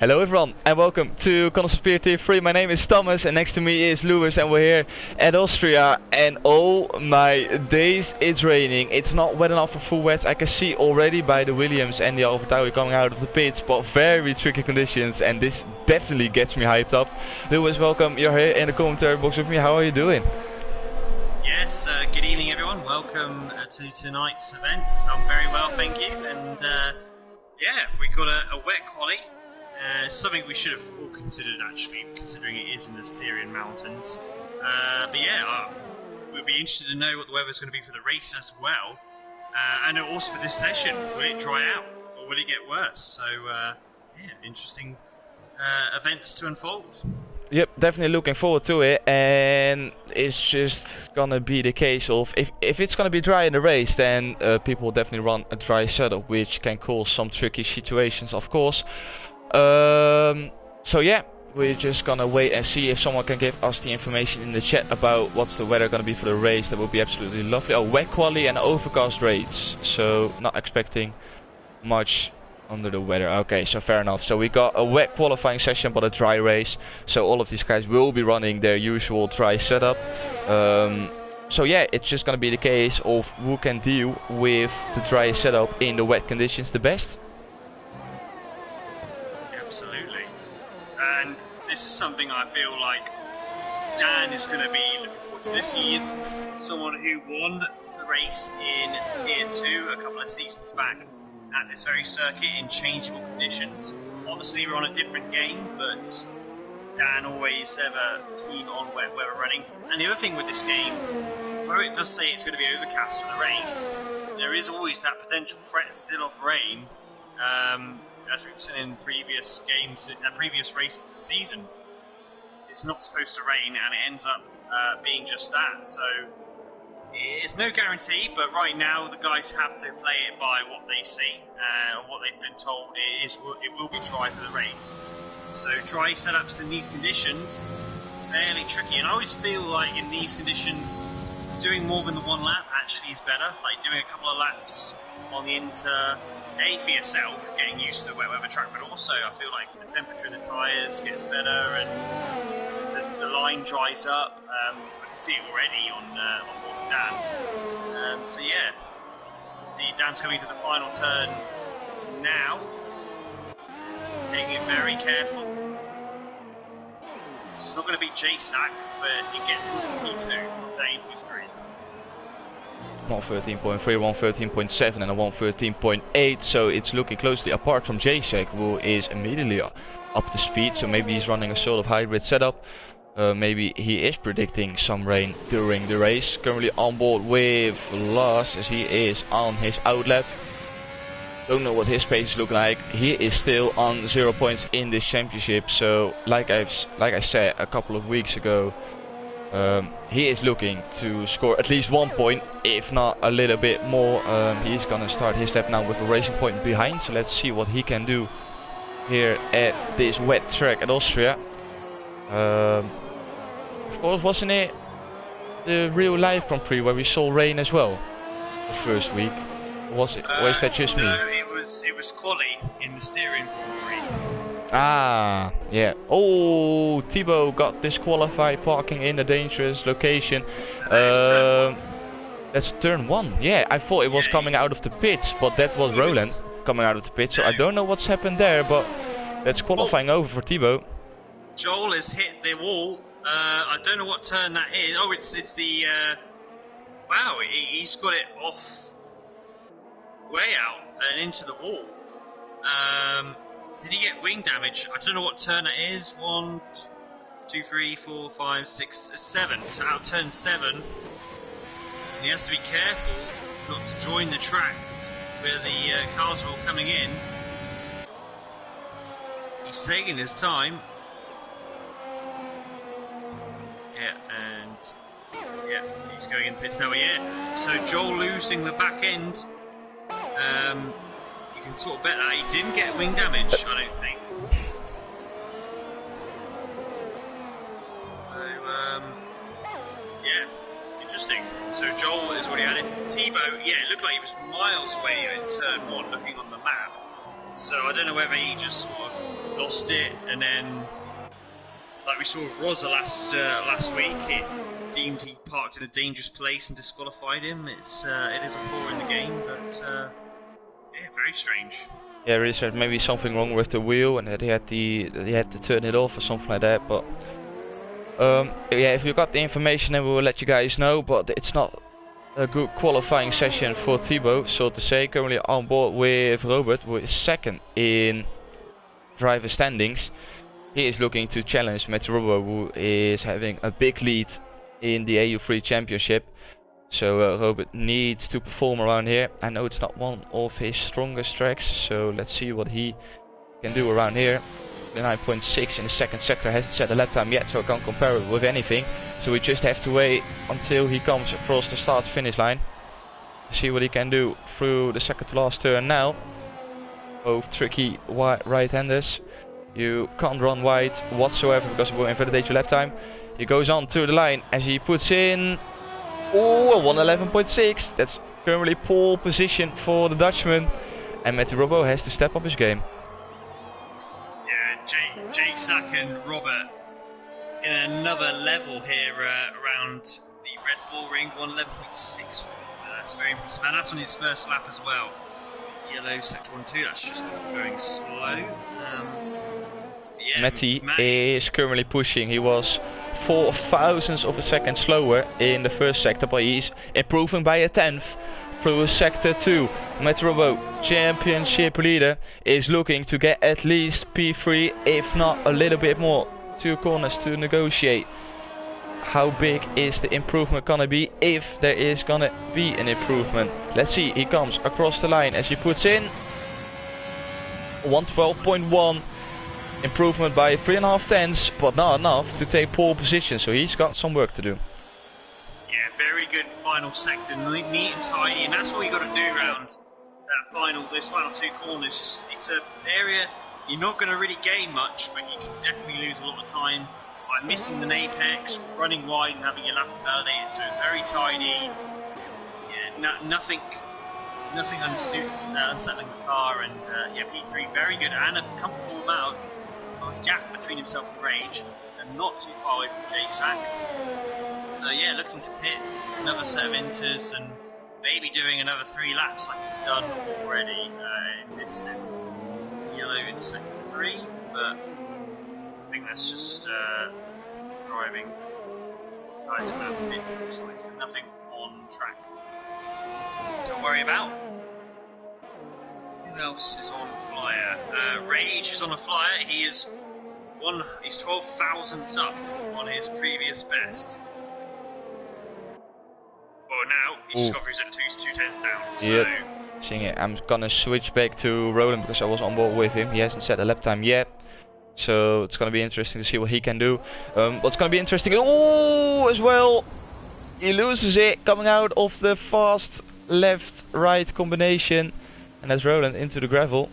Hello everyone and welcome to Conspiracy 3. My name is Thomas and next to me is Lewis and we're here at Austria and oh my days, it's raining. It's not wet enough for full wet. I can see already by the Williams and the Alfa Tauri coming out of the pits, but very tricky conditions and this definitely gets me hyped up. Lewis, welcome. You're here in the commentary box with me. How are you doing? Yes, good evening everyone. Welcome to tonight's event. I'm very well, thank you. And yeah, we got a wet quali. Something we should have all considered actually, considering it is in the Styrian Mountains. But yeah, we'll be interested to know what the weather's going to be for the race as well. And also for this session, will it dry out or will it get worse? So yeah, interesting events to unfold. Yep, definitely looking forward to it, and it's just gonna be the case of if it's gonna be dry in the race, then people will definitely run a dry setup, which can cause some tricky situations, of course. So yeah, we're just gonna wait and see if someone can give us the information in the chat about what's the weather gonna be for the race. That would be absolutely lovely. Oh, wet quali and overcast rates, so not expecting much under the weather. Okay, so fair enough. So we got a wet qualifying session but a dry race, so all of these guys will be running their usual dry setup. So yeah, it's just gonna be the case of who can deal with the dry setup in the wet conditions the best. Absolutely. And this is something I feel like Dan is going to be looking forward to this. He is someone who won the race in Tier 2 a couple of seasons back at this very circuit in changeable conditions. Obviously we're on a different game, but Dan always ever keen on wet weather running. And the other thing with this game, although it does say it's going to be overcast for the race, there is always that potential threat still of rain. As we've seen in previous games, previous races this season, it's not supposed to rain and it ends up being just that. So it's no guarantee, but right now the guys have to play it by what they see and what they've been told. It will be dry for the race. So dry setups in these conditions, fairly tricky. And I always feel like in these conditions, doing more than the one lap actually is better. Like doing a couple of laps on the inter. A, for yourself, getting used to the wet weather track, but also I feel like the temperature in the tyres gets better and the line dries up. I can see it already on board Dan. So yeah, Dan's coming to the final turn now, taking it very careful. It's not going to be JSAC, but it gets him to P2, not P3. 113.3, 113.7 and a 113.8, so it's looking closely apart from JSEC, who is immediately up to speed, so maybe he's running a sort of hybrid setup. Maybe he is predicting some rain during the race. Currently on board with Lars as he is on his outlap. Don't know what his pace looks like. He is still on 0 points in this championship, so like I said a couple of weeks ago, he is looking to score at least 1 point, if not a little bit more. He's gonna start his lap now with a racing point behind, so let's see what he can do here at this wet track at Austria. Of course, wasn't it the real life Grand Prix where we saw rain as well the first week? Was it? Or is that just me? No, it was quali in the Styrian Grand Prix. Ah, yeah. Oh, Thibaut got disqualified parking in a dangerous location. That's turn 1. Yeah, I thought it was coming out of the pits, but that was Roland coming out of the pits. So I don't know what's happened there, but that's qualifying over for Thibaut. Joel has hit the wall. I don't know what turn that is. Oh, it's the. Wow, he's got it off, way out and into the wall. Did he get wing damage? I don't know what turn it is. 1, 2, 3, 4, 5, 6, 7. So out turn 7. And he has to be careful not to join the track where the cars are all coming in. He's taking his time. Yeah, and yeah, he's going in the pits now. Yeah, so Joel losing the back end. You can sort of bet that he didn't get wing damage, I don't think. So, yeah, interesting. So Joel has already had it. Thibaut, yeah, it looked like he was miles away in turn 1, looking on the map. So I don't know whether he just sort of lost it, and then, like we saw with Rosa last week, it deemed he parked in a dangerous place and disqualified him. It is a flaw in the game, but yeah, very strange. Yeah, really strange. Maybe something wrong with the wheel, and that he had to turn it off or something like that. But yeah, if you got the information, then we will let you guys know. But it's not a good qualifying session for Thibaut, so to say. Currently on board with Robert, who is second in driver standings. He is looking to challenge Matthew Robbo, who is having a big lead in the EU3 championship. So Robert needs to perform around here. I know it's not one of his strongest tracks, so let's see what he can do around here. 9.6 in the second sector, hasn't set a lap time yet, so I can't compare it with anything. So we just have to wait until he comes across the start finish line. See what he can do through the second to last turn now. Both tricky right-handers. You can't run wide whatsoever because it will invalidate your lap time. He goes on to the line as he puts in a 111.6. That's currently pole position for the Dutchman. And Matthew Robbo has to step up his game. Yeah, Jake Sack and Robert in another level here around the Red Bull Ring. 111.6. That's very impressive. And that's on his first lap as well. Yellow sector 1-2. That's just going slow. Yeah, Matty is currently pushing. He was 4 thousandths of a second slower in the first sector, but he's improving by a 10th through sector 2. Matty Robbo, championship leader, is looking to get at least P3, if not a little bit more. 2 corners to negotiate. How big is the improvement gonna be, if there is gonna be an improvement? Let's see. He comes across the line as he puts in 112.1. Improvement by 3.5 tenths, but not enough to take pole position, so he's got some work to do. Yeah, very good final sector, neat and tidy, and that's all you got to do around those final 2 corners. It's an area you're not going to really gain much, but you can definitely lose a lot of time by missing an apex, running wide and having your lap invalidated. So it's very tidy. Yeah, nothing unsettling the car, and yeah, P3 very good and a comfortable amount. A gap between himself and Rage, and not too far away from J-Sack. So yeah, looking to pit another set of inters and maybe doing another 3 laps like he's done already in this stint. Yellow in sector 3, but I think that's just driving guys around the pits, so nothing on track to worry about. Who else is on flyer? Rage is on a flyer. He's 12 thousandths up on his previous best. Well, now he's discovered he's at 2 tenths down. So. Yep. Seeing it, I'm gonna switch back to Roland because I was on board with him. He hasn't set a lap time yet, so it's gonna be interesting to see what he can do. What's gonna be interesting as well, he loses it coming out of the fast left-right combination. And that's Roland into the gravel.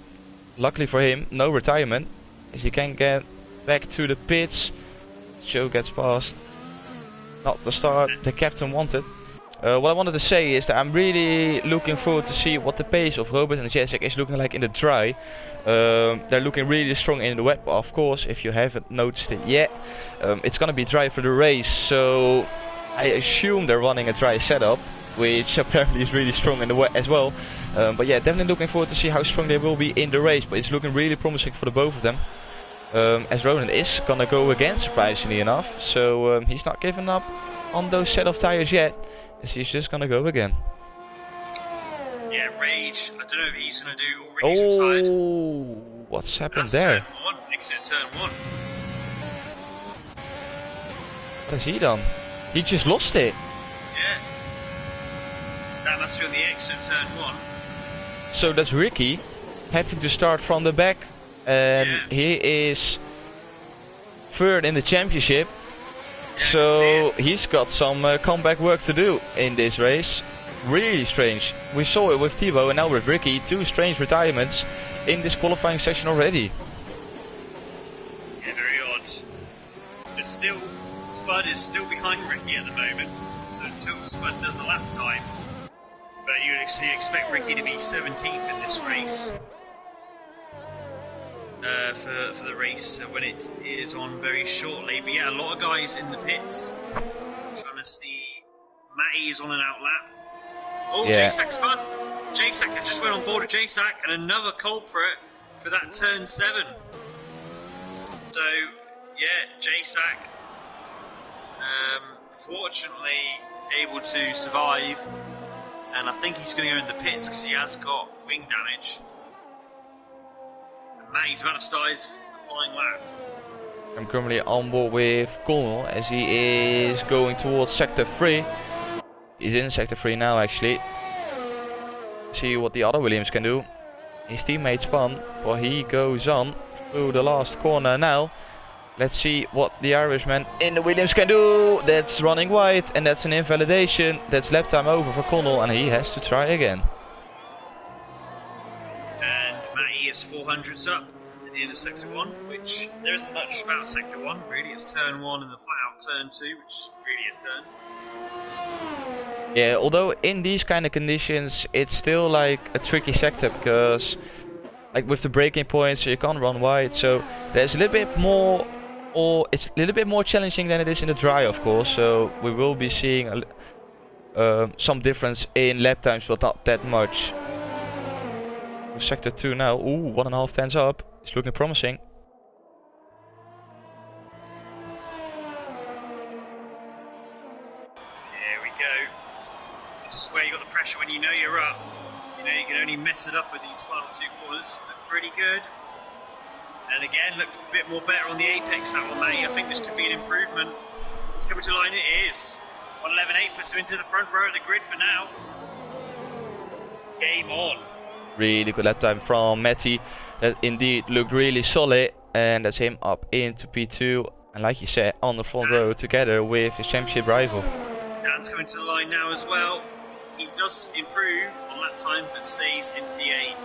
Luckily for him, no retirement, as he can get back to the pits. Joe gets past. Not the start the captain wanted. What I wanted to say is that I'm really looking forward to see what the pace of Robert and Jacek is looking like in the dry. They're looking really strong in the wet, but of course, if you haven't noticed it yet, it's gonna be dry for the race. So I assume they're running a dry setup, which apparently is really strong in the wet as well. But yeah, definitely looking forward to see how strong they will be in the race. But it's looking really promising for the both of them. As Roland is gonna go again, surprisingly enough. So he's not giving up on those set of tires yet, as he's just gonna go again. Yeah, Rage, I don't know if he's gonna do already. He's retired. What's happened That's there? Turn 1, exit turn 1. What has he done? He just lost it. Yeah. That must be on the exit turn 1. So that's Ricky having to start from the back, and he is third in the championship. So he's got some comeback work to do in this race. Really strange. We saw it with Thibaut and now with Ricky. 2 strange retirements in this qualifying session already. Yeah, very odd. But still, Spud is still behind Ricky at the moment. So until Spud does a lap time, but you expect Ricky to be 17th in this race. for the race when it is on very shortly. But yeah, a lot of guys in the pits. Trying to see. Matty is on an out lap. Oh, yeah. JSAC spun. JSAC has just went on board with JSAC, and another culprit for that turn 7. So yeah, JSAC fortunately able to survive, and I think he's going to go in the pits because he has got wing damage. And Matty's about to start his flying lap. I'm currently on board with Connell as he is going towards sector 3. He's in sector 3 now actually. See what the other Williams can do. His teammate spun, but he goes on through the last corner now. Let's see what the Irishman in the Williams can do. That's running wide, and that's an invalidation. That's lap time over for Connell, and he has to try again. And Matty is 400s up at the end of sector 1, which there isn't much about sector 1 really. It's turn 1 and the flat out turn 2, which is really a turn. Yeah, although in these kind of conditions it's still like a tricky sector because like with the braking points you can't run wide, so there's a little bit more, or it's a little bit more challenging than it is in the dry of course, so we will be seeing some difference in lap times but not that much. Sector 2 now, ooh, 1.5 tenths up, it's looking promising. This is where you got the pressure when you know you're up. You know you can only mess it up with these final 2 corners. Look pretty good. And again, look a bit more better on the apex that one, Matty. I think this could be an improvement. It's coming to line, it is. 111.8 puts him into the front row of the grid for now. Game on. Really good lap time from Matty. That indeed looked really solid. And that's him up into P2. And like you said, on the front row together with his championship rival. Dan's coming to the line now as well. He does improve on lap time, but stays in P8.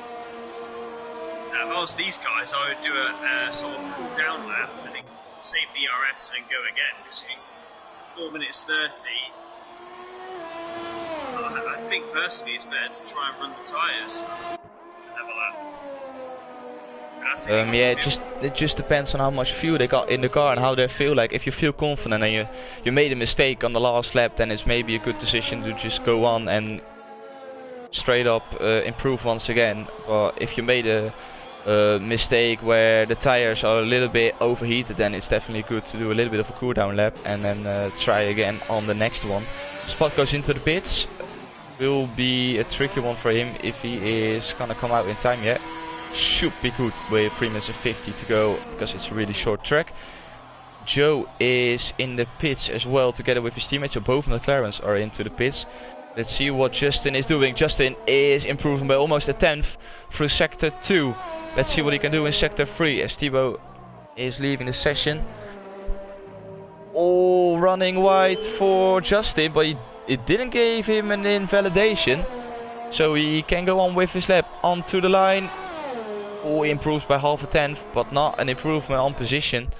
Now, if I was these guys, I would do a sort of cool down lap and then save the ERS and then go again. Because 4 minutes 30. I think personally it's better to try and run the tyres and have a lap. Yeah, it just depends on how much fuel they got in the car and how they feel. Like if you feel confident and you made a mistake on the last lap, then it's maybe a good decision to just go on and straight up improve once again. But if you made a mistake where the tires are a little bit overheated, then it's definitely good to do a little bit of a cool down lap and then try again on the next one. Spot goes into the pits. Will be a tricky one for him if he is gonna come out in time yet. Should be good with 3 minutes and 50 to go because it's a really short track. Joe is in the pits as well together with his teammates, so both McLarens are into the pits. Let's see what Justin is doing. Justin is improving by almost a tenth through sector 2. Let's see what he can do in sector 3 as Thibaut is leaving the session. Oh, running wide for Justin, but it didn't give him an invalidation, so he can go on with his lap onto the line. Oh, he improves by half a tenth, but not an improvement on position.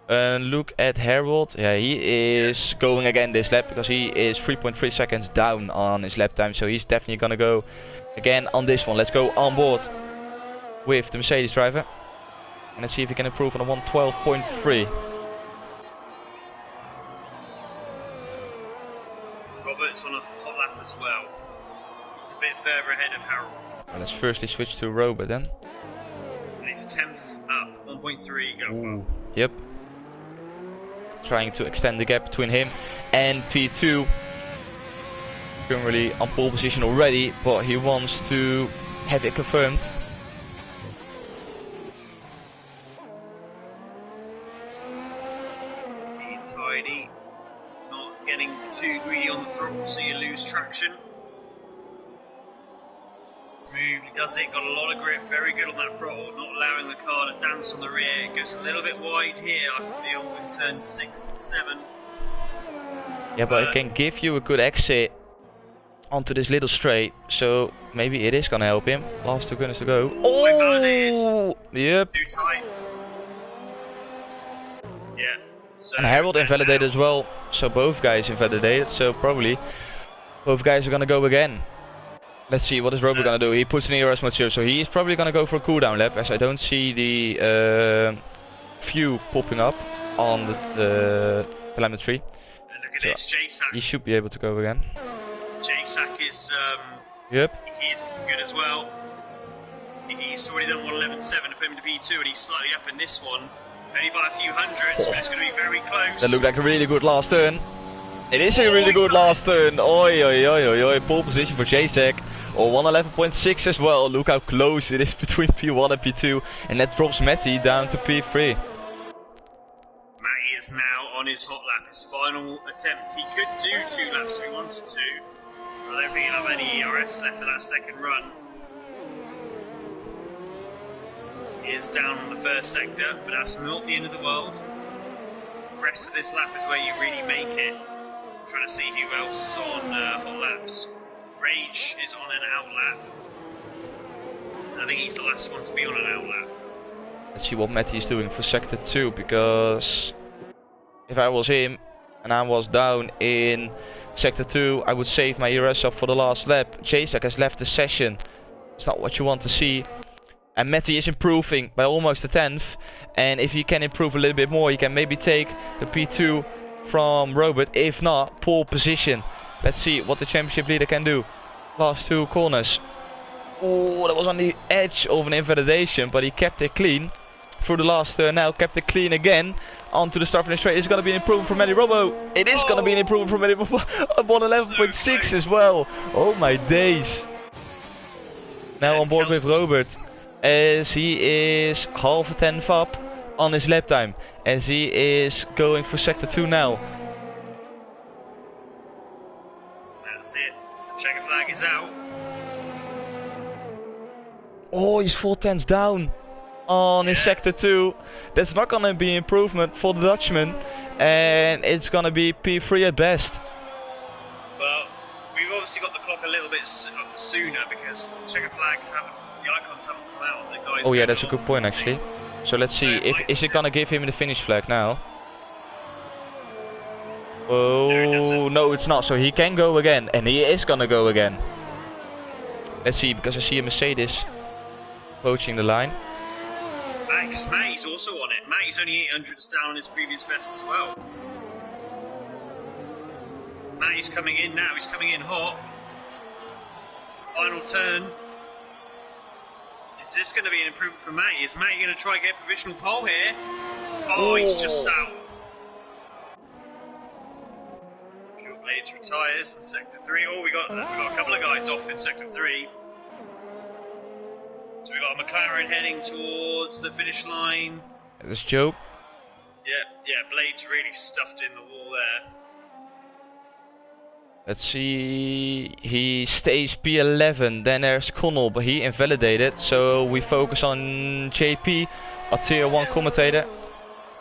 And look at Harold. Yeah, he is going again this lap because he is 3.3 seconds down on his lap time, so he's definitely gonna go again on this one. Let's go on board with the Mercedes driver and let's see if he can improve on a 112.3. Robert's on a hot lap as well. It's a bit further ahead of Harold. Well, let's firstly switch to Robert then. And it's a tenth up, 1.3 go. Ooh, yep. Trying to extend the gap between him and P2. Currently on pole position already, but he wants to have it confirmed. Being tidy, not getting too greedy on the throttle so you lose traction. Smoothly does it, got a lot of grip, very good on that throttle, not allowing the car to dance on the rear. It goes a little bit wide here, I feel, in turns 6 and 7. Yeah, but it can give you a good exit onto this little straight, so maybe it is gonna help him. Last 2 corners to go. Oh, yep. Too tight. Yeah. So and Harold invalidated as well, so both guys invalidated, so probably both guys are gonna go again. Let's see, what is Robert gonna do? He puts an ERS mode 0, so he is probably gonna go for a cooldown lap, as I don't see the view popping up on the telemetry. And look at So this, J-Sack. he should be able to go again. J-Sack is, Yep. he is good as well. He's already done 111.7 to put him into P2, and he's slightly up in this one. Only by a few hundreds, but it's going to be very close. That looked like a really good last turn. It is a really good last turn. Oi, oi, oi, oi, oi. Pole position for J-Sack. Or 111.6 as well. Look how close it is between P1 and P2. And that drops Matty down to P3. Matty is now on his hot lap, his final attempt. He could do 2 laps if he wanted to. I don't think he'll have any ERS left for that second run. He is down on the first sector, but that's not the end of the world. The rest of this lap is where you really make it. I'm trying to see who else is on hot laps. Rage is on an out lap. I think he's the last one to be on an out lap. Let's see what Matty is doing for sector 2, because if I was him and I was down in sector 2, I would save my ERS up for the last lap. J-Sack has left the session. It's not what you want to see. And Matty is improving by almost a 10th. And if he can improve a little bit more, he can maybe take the P2 from Robert. If not, pole position. Let's see what the championship leader can do. Last 2 corners. Oh, that was on the edge of an invalidation, but he kept it clean. Through the last turn now, kept it clean again. Onto the start finish straight. It's going to be an improvement from Matty Robbo. It is going to be an improvement from Matty Robbo. 111.6 as well. Oh my days. Now on board with Robert, as he is half a 10th up on his lap time, as he is going for sector 2 now. That's it. So checker flag is out. Oh, he's 4 tenths down on his sector 2. That's not gonna be improvement for the Dutchman, and it's gonna be P3 at best. Well, we've obviously got the clock a little bit sooner because the checker flags haven't, the icons haven't come out. The guys. Oh yeah, that's a good point actually. So let's see, is it gonna give him the finish flag now? Oh no, it's not. So he can go again, and he is gonna go again. Let's see, because I see a Mercedes approaching the line. Because Matty's also on it. Matty's only 800s down on his previous best as well. Matty's coming in now. He's coming in hot. Final turn. Is this going to be an improvement for Matty? Is Matty going to try and get a provisional pole here? Oh, he's just out. Fuel Blades retires in sector 3. Oh, we got a couple of guys off in sector 3. So we got a McLaren heading towards the finish line. There's Joe. Yeah, Blades really stuffed in the wall there. Let's see, he stays P11, then there's Connell, but he invalidated, so we focus on JP, our tier 1 commentator.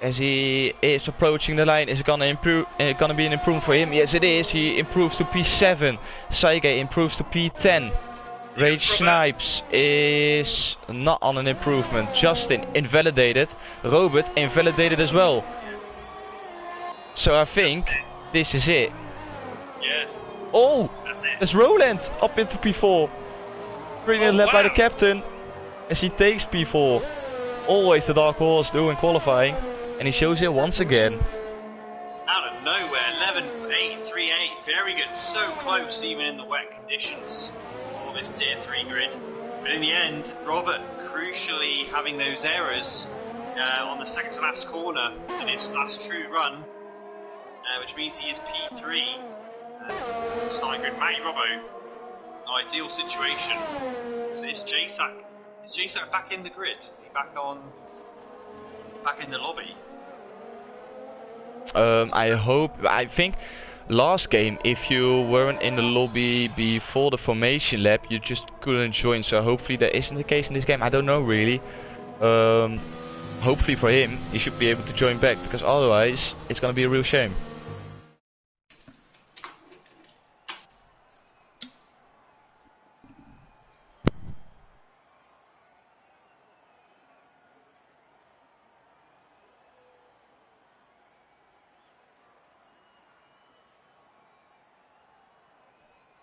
As he is approaching the line, is it gonna improve? Gonna be an improvement for him? Yes, it is. He improves to P7. Saige improves to P10. Rage Snipes is not on an improvement. Justin invalidated. Robert invalidated as well. So I think this is it. Yeah. Oh, that's it. There's Roland up into P4. Brilliant led by the captain as he takes P4. Always the dark horse doing qualifying, and he shows it once again. Out of nowhere, 11.838, very good. So close even in the wet conditions for this tier 3 grid. But in the end, Robert crucially having those errors on the second to last corner in his last true run, which means he is P3. Starting grid, Matty Robbo, ideal situation. Is J-Sack back in the grid? Is he back in the lobby? I think last game, if you weren't in the lobby before the formation lap, you just couldn't join. So hopefully that isn't the case in this game. I don't know really. Hopefully for him, he should be able to join back, because otherwise it's gonna be a real shame.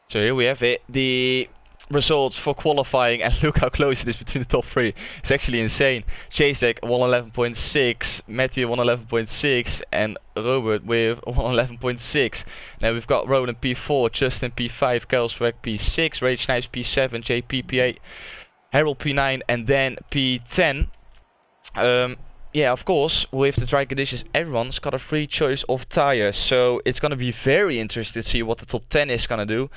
So here we have it, the results for qualifying, and look how close it is between the top three. It's actually insane. Jacek 111.6, Matthew 111.6, and Robert with 111.6. Now we've got Roland P4, Justin P5, Kelsweg P6, Rage Snipes P7, JP P8, Harold P9, and then P10. Yeah, of course, with the dry conditions, everyone's got a free choice of tires, so it's gonna be very interesting to see what the top 10 is gonna do.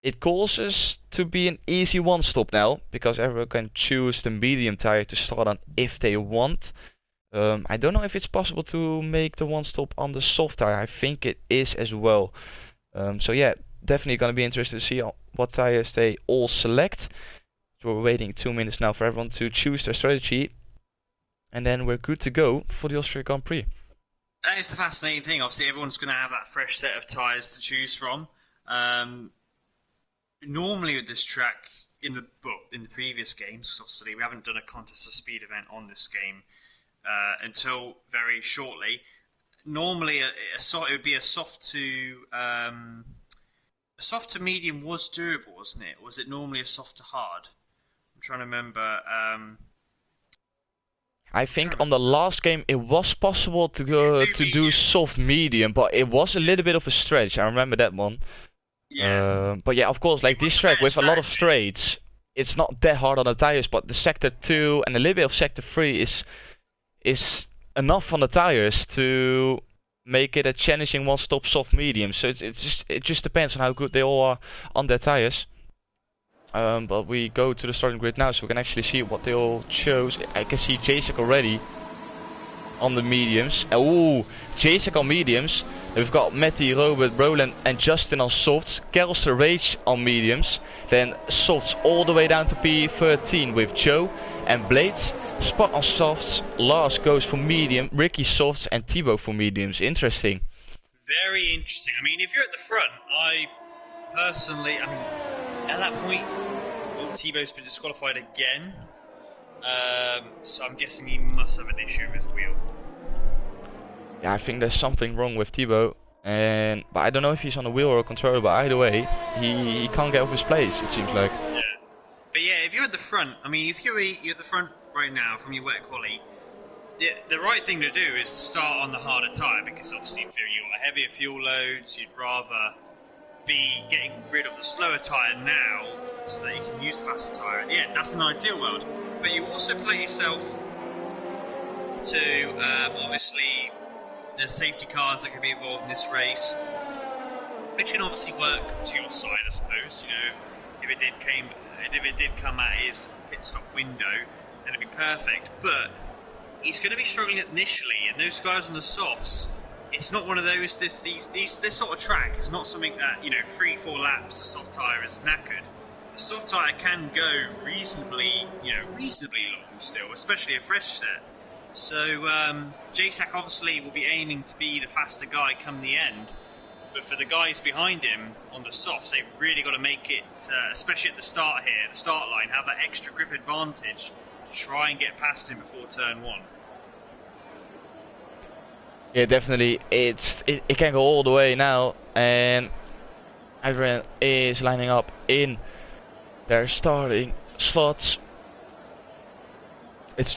It calls us to be an easy one-stop now, because everyone can choose the medium tire to start on if they want. I don't know if it's possible to make the one-stop on the soft tire. I think it is as well. So yeah, definitely gonna be interested to see what tires they all select. So we're waiting 2 minutes now for everyone to choose their strategy. And then we're good to go for the Austria Grand Prix. That is the fascinating thing. Obviously, everyone's going to have that fresh set of tyres to choose from. Normally with this track, in the previous games, obviously we haven't done a contest of speed event on this game until very shortly. Normally, it would be a soft to medium was doable, wasn't it? Or was it normally a soft to hard? I'm trying to remember. I think on the last game it was possible to do soft medium, but it was a little bit of a stretch. I remember that one. Yeah. But yeah, of course, like this track with a lot of straights, it's not that hard on the tires. But the sector 2 and a little bit of sector 3 is enough on the tires to make it a challenging one-stop soft medium. So it just depends on how good they all are on their tires. But we go to the starting grid now, so we can actually see what they all chose. I can see Jacek already on the mediums. Oh, Jacek on mediums. We've got Matty, Robert, Roland, and Justin on softs. Kelster, Rage on mediums. Then softs all the way down to P13 with Joe and Blades. Spot on softs. Lars goes for medium. Ricky softs and Thibaut for mediums. Interesting. Very interesting. I mean, if you're at the front, personally, at that point, Thibaut's been disqualified again, so I'm guessing he must have an issue with his wheel. Yeah, I think there's something wrong with Thibaut, but I don't know if he's on a wheel or a controller, but either way, he can't get off his place, it seems like. Yeah, but yeah, if you're at the front, if you're at the front right now from your wet quali, the right thing to do is to start on the harder tyre, because obviously if you've got heavier fuel loads, you'd rather be getting rid of the slower tyre now so that you can use the faster tyre at the end. That's an ideal world. But you also play yourself to, obviously, there's safety cars that can be involved in this race, which can obviously work to your side, I suppose. You know, if it did come at his pit stop window, then it'd be perfect. But he's going to be struggling initially, and those guys on the softs, it's not one of those. This sort of track is not something that 3-4 laps. The soft tyre is knackered. The soft tyre can go reasonably long still, especially a fresh set. So Jacek obviously will be aiming to be the faster guy come the end. But for the guys behind him on the softs, they've really got to make it, especially at the start here, the start line, have that extra grip advantage to try and get past him before turn 1. Yeah, definitely. It can go all the way now, and everyone is lining up in their starting slots. It's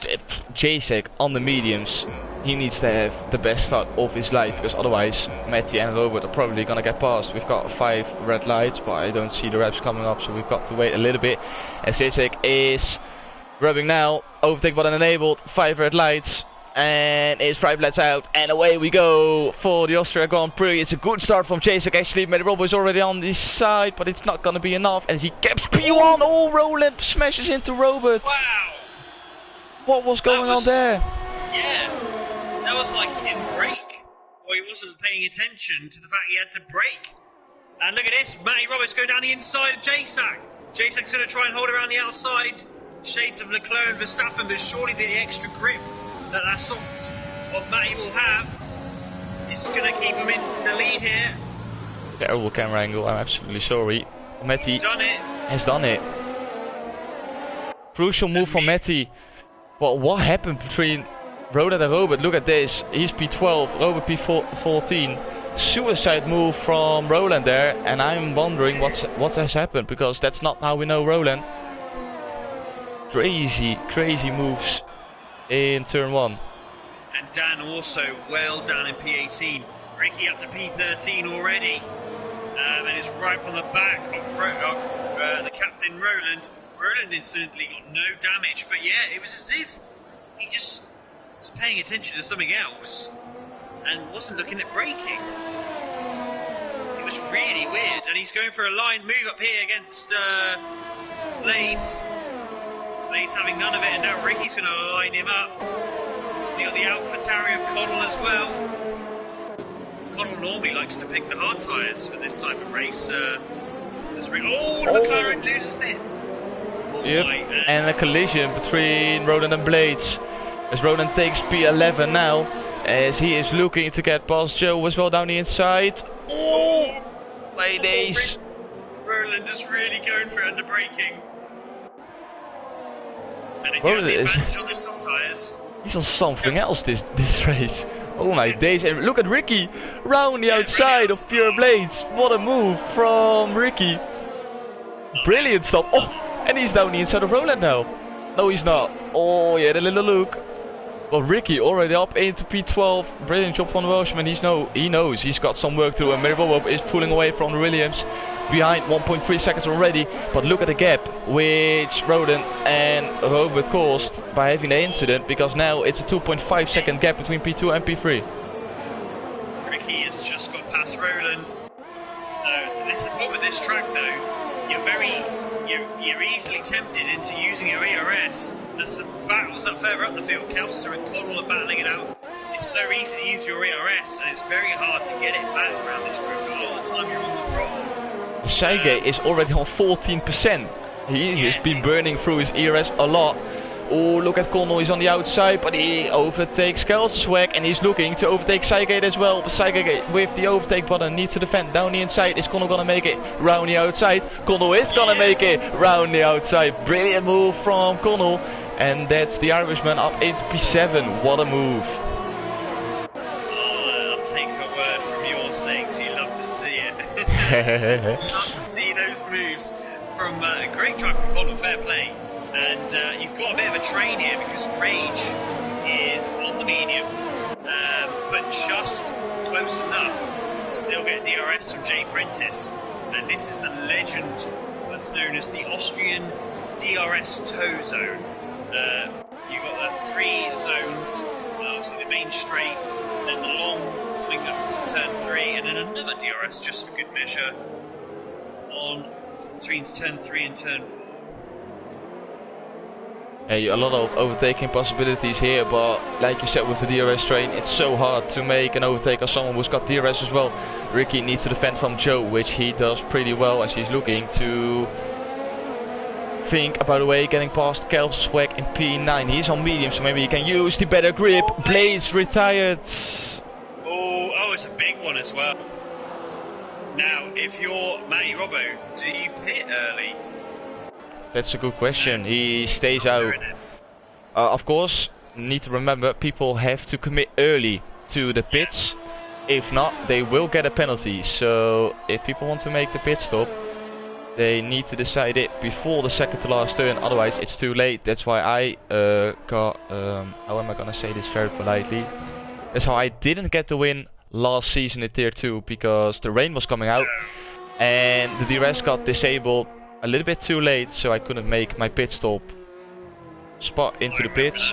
Jacek on the mediums. He needs to have the best start of his life, because otherwise Matty and Robert are probably gonna get past. We've got 5 red lights, but I don't see the reps coming up, so we've got to wait a little bit. And Jacek is rubbing now. Overtake button enabled. 5 red lights. And it's 5 laps out, and away we go for the Austria Grand Prix. It's a good start from Jacek actually. Matty Robo is already on this side, but it's not gonna be enough, and he keeps P1. Oh, Roland smashes into Robert. Wow! What was going on there? Yeah, that was like he didn't brake, or he wasn't paying attention to the fact he had to brake. And look at this, Matty Roberts going down the inside of Jacek. Jacek's going to try and hold around the outside. Shades of Leclerc and Verstappen, but surely the extra grip that soft of Matty will have is going to keep him in the lead here. Terrible camera angle, I'm absolutely sorry. Matty has done it. Crucial move from Matty. But what happened between Roland and Robert? Look at this. He's P12, Robert P14. suicide move from Roland there, and I'm wondering what has happened, because that's not how we know Roland. Crazy moves in turn 1. And Dan also well down in P18. Ricky up to P13 already. And it's right on the back of the captain Roland. Roland incidentally got no damage, but yeah, it was as if he just was paying attention to something else and wasn't looking at braking. It was really weird, and he's going for a line move up here against Blades. Blades having none of it, and now Ricky's going to line him up. You got the AlphaTauri of Connell as well. Connell normally likes to pick the hard tyres for this type of race. McLaren loses it. Yep, and a collision between Roland and Blades. As Roland takes P11 now, as he is looking to get past Joe as well down the inside. Oh, my days. Roland is really going for it under braking. And they do have Roland the is... advantage on the soft tyres. He's on something else this race. Oh my days, and look at Ricky round the outside of Pure Blades. What a move from Ricky. Brilliant stuff. Oh, and he's down the inside of Roland now. No, he's not. Oh yeah, the little look. Well, Ricky already up into P12. Brilliant job from the Welshman. He knows he's got some work to do, and Mirabova is pulling away from the Williams. Behind 1.3 seconds already, but look at the gap which Roland and Robert caused by having the incident, because now it's a 2.5 second gap between P2 and P3. Ricky has just got past Roland. So this is the problem with this track though. You're easily tempted into using your ERS. There's some battles up further up the field. Kelster and Connell are battling it out. It's so easy to use your ERS, and it's very hard to get it back around this track. A lot of the time you're on the throttle. Saige is already on 14%. He has been burning through his ERS a lot. Oh, look at Connell, he's on the outside, but he overtakes Kelsweg, and he's looking to overtake Saige as well. But Saige with the overtake button needs to defend down the inside. Is Connell gonna make it round the outside? Connell is gonna make it round the outside. Brilliant move from Connell, and that's the Irishman up into P7. What a move. I'll take a word from your sakes, you love to see it. Love to see those moves from a great drive from Connell, fair play. And you've got a bit of a train here because Rage is on the medium, but just close enough to still get DRS from Jay Prentice. And this is the legend that's known as the Austrian DRS tow zone. You've got the 3 zones, obviously the main straight, then the long coming up to turn 3, and then another DRS just for good measure on between turn 3 and turn 4. Hey, a lot of overtaking possibilities here, but like you said with the DRS train, it's so hard to make an overtake on someone who's got DRS as well. Ricky needs to defend from Joe, which he does pretty well as he's looking to think about a way getting past Kelsweg in P9. He's on medium, so maybe he can use the better grip. Blaze retired. Oh, it's a big one as well. Now, if you're Matty Robbo, do you pit early? That's a good question. He stays out. Of course, need to remember, people have to commit early to the pits. If not, they will get a penalty. So if people want to make the pit stop, they need to decide it before the second to last turn. Otherwise, it's too late. That's why I got. How am I gonna say this very politely? That's how I didn't get the win last season in Tier 2, because the rain was coming out and the DRS got disabled a little bit too late, so I couldn't make my pit stop spot into the pits.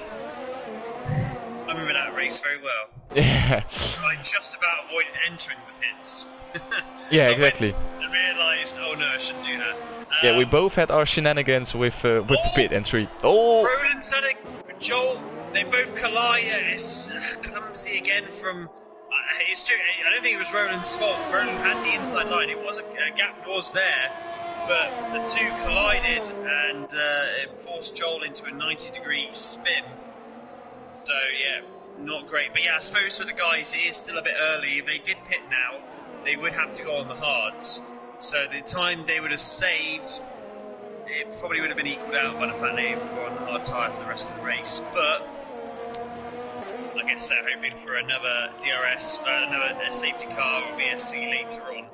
I remember that race very well. Yeah. I just about avoided entering the pits. Yeah, exactly. I realised, oh no, I shouldn't do that. Yeah, we both had our shenanigans with the pit entry. Oh! Roland said it, Joel, they both collide. It's clumsy again from... it's true, I don't think it was Roland's fault. Roland had the inside line. It was a gap was there. But the two collided, and it forced Joel into a 90-degree spin. So yeah, not great. But yeah, I suppose for the guys it is still a bit early. If they did pit now, they would have to go on the hards. So the time they would have saved, it probably would have been equaled out by the fact they were on the hard tyre for the rest of the race. But I guess they're hoping for another DRS, another safety car or VSC later on.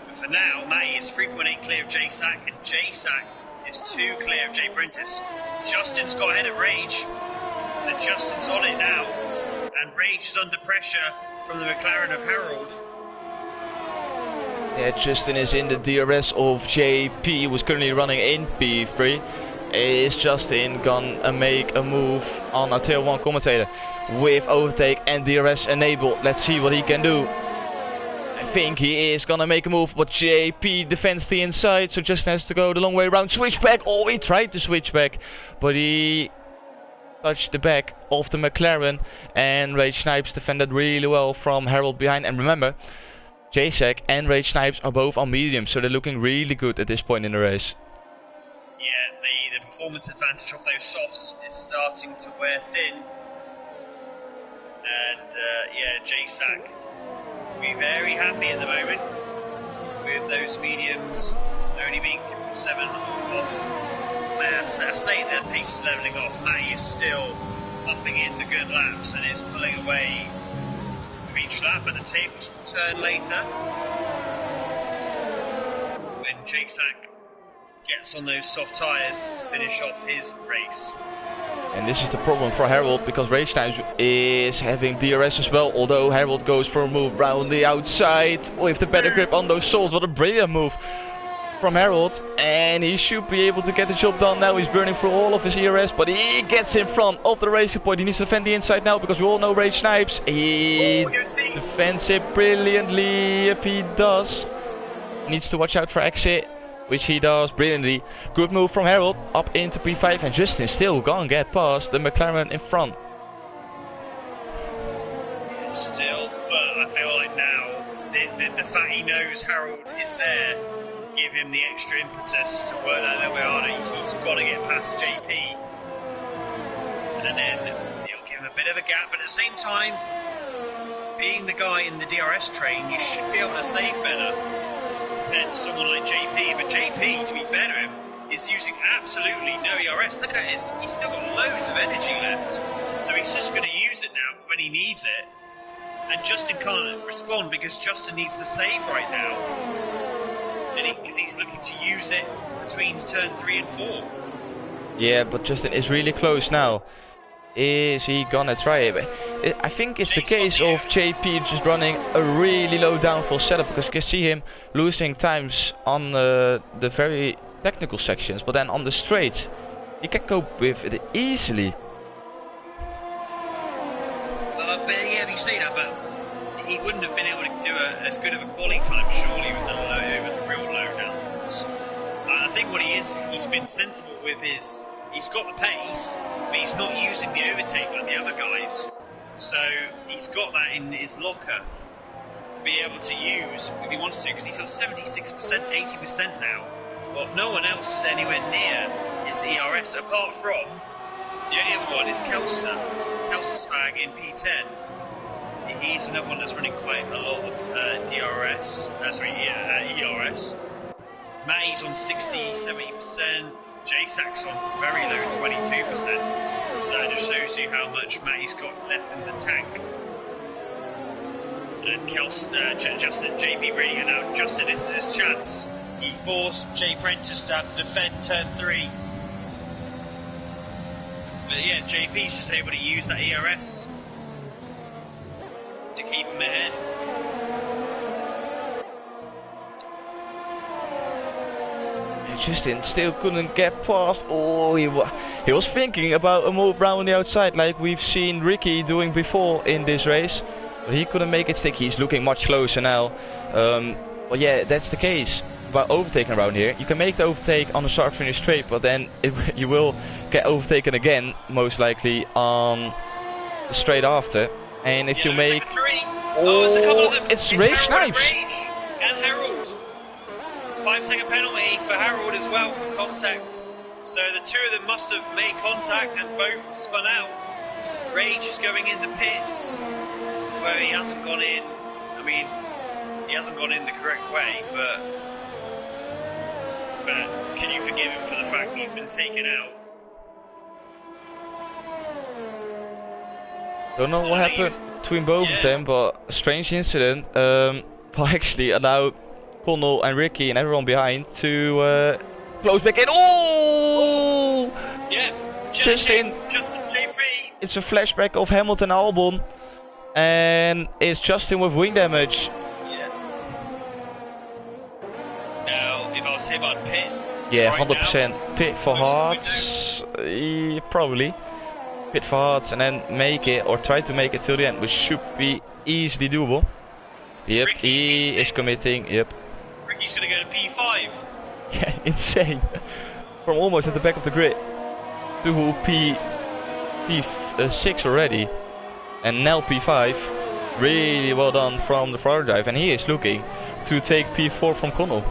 But for now, Matty is 3.8 clear of J-Sack, and J-Sack is 2 clear of J Prentice. Justin's got ahead of Rage, so Justin's on it now, and Rage is under pressure from the McLaren of Harold. Yeah, Justin is in the DRS of JP, who's currently running in P3. Is Justin gonna make a move on our tail 1 commentator with overtake and DRS enabled? Let's see what he can do. I think he is gonna make a move, but JP defends the inside, so Justin has to go the long way around. Switch back! Oh, he tried to switch back, but he touched the back of the McLaren, and Rage Snipes defended really well from Harold behind. And remember, J-Sack and Rage Snipes are both on medium, so they're looking really good at this point in the race. Yeah, the performance advantage of those softs is starting to wear thin. And yeah, J-Sack will be very happy at the moment with those mediums only being 3.7 off. Man, I say the pace is levelling off. Matty is still upping in the good laps and is pulling away with each lap, and the tables will turn later when J-Sack gets on those soft tyres to finish off his race. And this is the problem for Harold, because Rage Snipes is having DRS as well, although Harold goes for a move round the outside with the better grip on those soles. What a brilliant move from Harold, and he should be able to get the job done now. He's burning through all of his ERS, but he gets in front of the racing point. He needs to defend the inside now, because we all know Rage Snipes. He defends it brilliantly. Yep, he does. He needs to watch out for exit, which he does brilliantly. Good move from Harold up into P5, and Justin still gonna get past the McLaren in front. Still, but I feel like now the fact he knows Harold is there give him the extra impetus to work that little bit harder. He's got to get past JP, and then it'll give him a bit of a gap. But at the same time, being the guy in the DRS train, you should be able to save better than someone like JP. But JP, to be fair to him, is using absolutely no ERS. Look at his, he's still got loads of energy left, so he's just going to use it now when he needs it. And Justin can't respond because Justin needs to save right now, and he's looking to use it between turn 3 and 4. Yeah, but Justin is really close now. Is he gonna try it? I think it's the case of JP just running a really low downforce setup, because you can see him losing times on the very technical sections, but then on the straights he can cope with it easily. But yeah, you say that, but he wouldn't have been able to do as good of a quality time, surely, with a real low downforce. I think what he's been sensible with is he's got the pace, but he's not using the overtake like the other guys. So he's got that in his locker to be able to use if he wants to, because he's got 76%, 80% now. Well, no one else is anywhere near his ERS, apart from the only other one is Kelster. Kelster's fag in P10. He's another one that's running quite a lot of ERS. Matty's on 60-70%, J-Sack's on very low 22%. So that just shows you how much Matty's got left in the tank. And Kelster, Justin, JP reading it now. Justin, this is his chance. He forced J Prentice to have to defend turn 3. But yeah, JP's just able to use that ERS to keep him ahead. Justin still couldn't get past. Oh, he was thinking about a move round the outside, like we've seen Ricky doing before in this race, but he couldn't make it stick. He's looking much closer now. But yeah, that's the case about overtaking around here. You can make the overtake on the start finish straight, but then you will get overtaken again, most likely on the straight after. And if you make, it's a couple of them. It's Rage Snipes and Harold. 5-second penalty for Harold as well for contact. So the two of them must have made contact and both spun out. Rage is going in the pits where he hasn't gone in. I mean, he hasn't gone in the correct way, but can you forgive him for the fact he's been taken out? Don't know what happened between both of them, but a strange incident. But actually allowed Connell and Ricky and everyone behind to close back in. Oh! Yeah, Justin JP. It's a flashback of Hamilton Albon, and it's Justin with wing damage. Yeah. Now, if I was him, I'd pit. Yeah, right 100% now. pit for Hearts. Probably pit for Hearts and then make it, or try to make it till the end, which should be easily doable. Yep, Ricky, he P6. is committing. Yep. Ricky's gonna go to P5. Yeah, insane. From almost at the back of the grid to P6 already, and now P5. Really well done from the front drive, and he is looking to take P4 from Connell.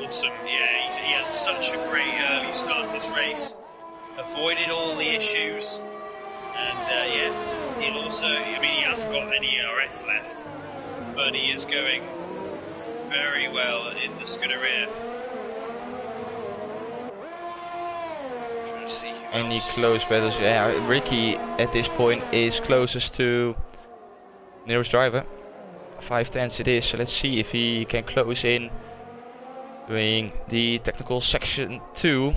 Awesome, yeah, he had such a great early start to this race. Avoided all the issues, and yeah, he'll also, I mean, he hasn't got any ERS left, but he is going very well in the Scuderia. Any close battles? Yeah, Ricky at this point is closest to nearest driver. 5/10 it is, so let's see if he can close in doing the technical section 2.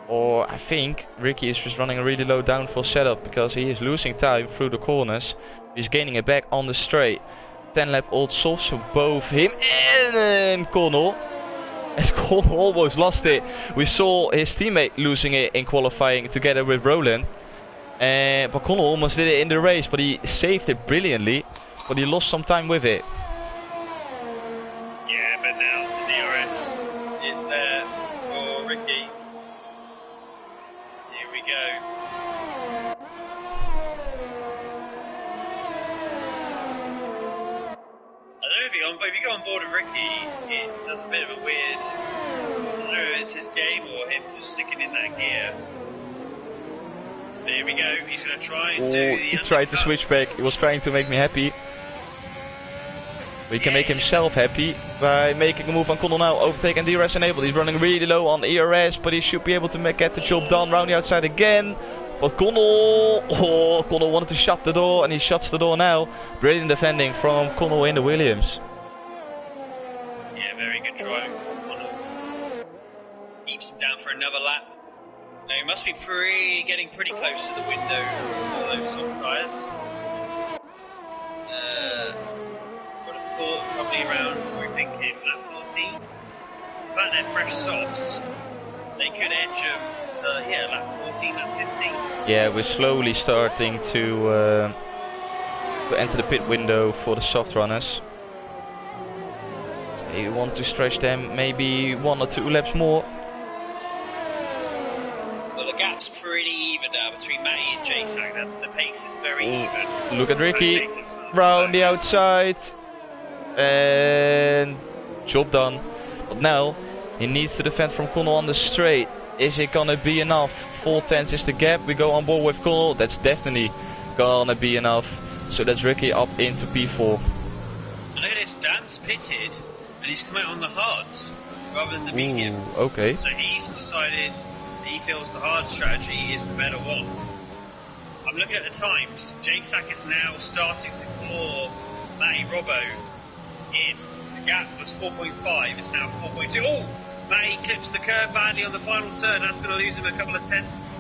Or I think Ricky is just running a really low downforce setup because he is losing time through the corners. He's gaining it back on the straight. 10 lap old soft, so both him and Connell. As Connell almost lost it. We saw his teammate losing it in qualifying together with Roland. But Connell almost did it in the race, but he saved it brilliantly. But he lost some time with it. Yeah, but now the DRS is there for Ricky. Here we go. But if you go on board with Ricky, it does a bit of a weird, I don't know if it's his game or him just sticking in that gear. There we go, he's going to try and do the He tried to switch back, he was trying to make me happy. But he can make himself happy by making a move on Connell now, overtake and DRS enabled. He's running really low on ERS, but he should be able to get the job done round the outside again. But Connell wanted to shut the door, and he shuts the door now. Brilliant defending from Connell in the Williams. Very good driving from Connell. Keeps him down for another lap. Now he must be getting pretty close to the window for those soft tyres. Would have thought probably around, we're thinking, lap 14. In fact, they're fresh softs. They could edge them to, yeah, lap 14, lap 15. Yeah, we're slowly starting to enter the pit window for the soft runners. You want to stretch them maybe 1 or 2 laps more. Well, the gap's pretty even now between Matty and Jason. The pace is very even. Look at Ricky, round the outside, and job done. But now he needs to defend from Connell on the straight. Is it gonna be enough? 4/10 is the gap. We go on board with Connell. That's definitely gonna be enough. So that's Ricky up into P4. Look at this, Dan's pitted. And he's come out on the hards rather than the medium. Okay. So he's decided he feels the hard strategy is the better one. I'm looking at the times. JSAC is now starting to claw Matty Robbo in. The gap was 4.5, it's now 4.2. Oh! Matty clips the curve badly on the final turn. That's going to lose him a couple of tenths.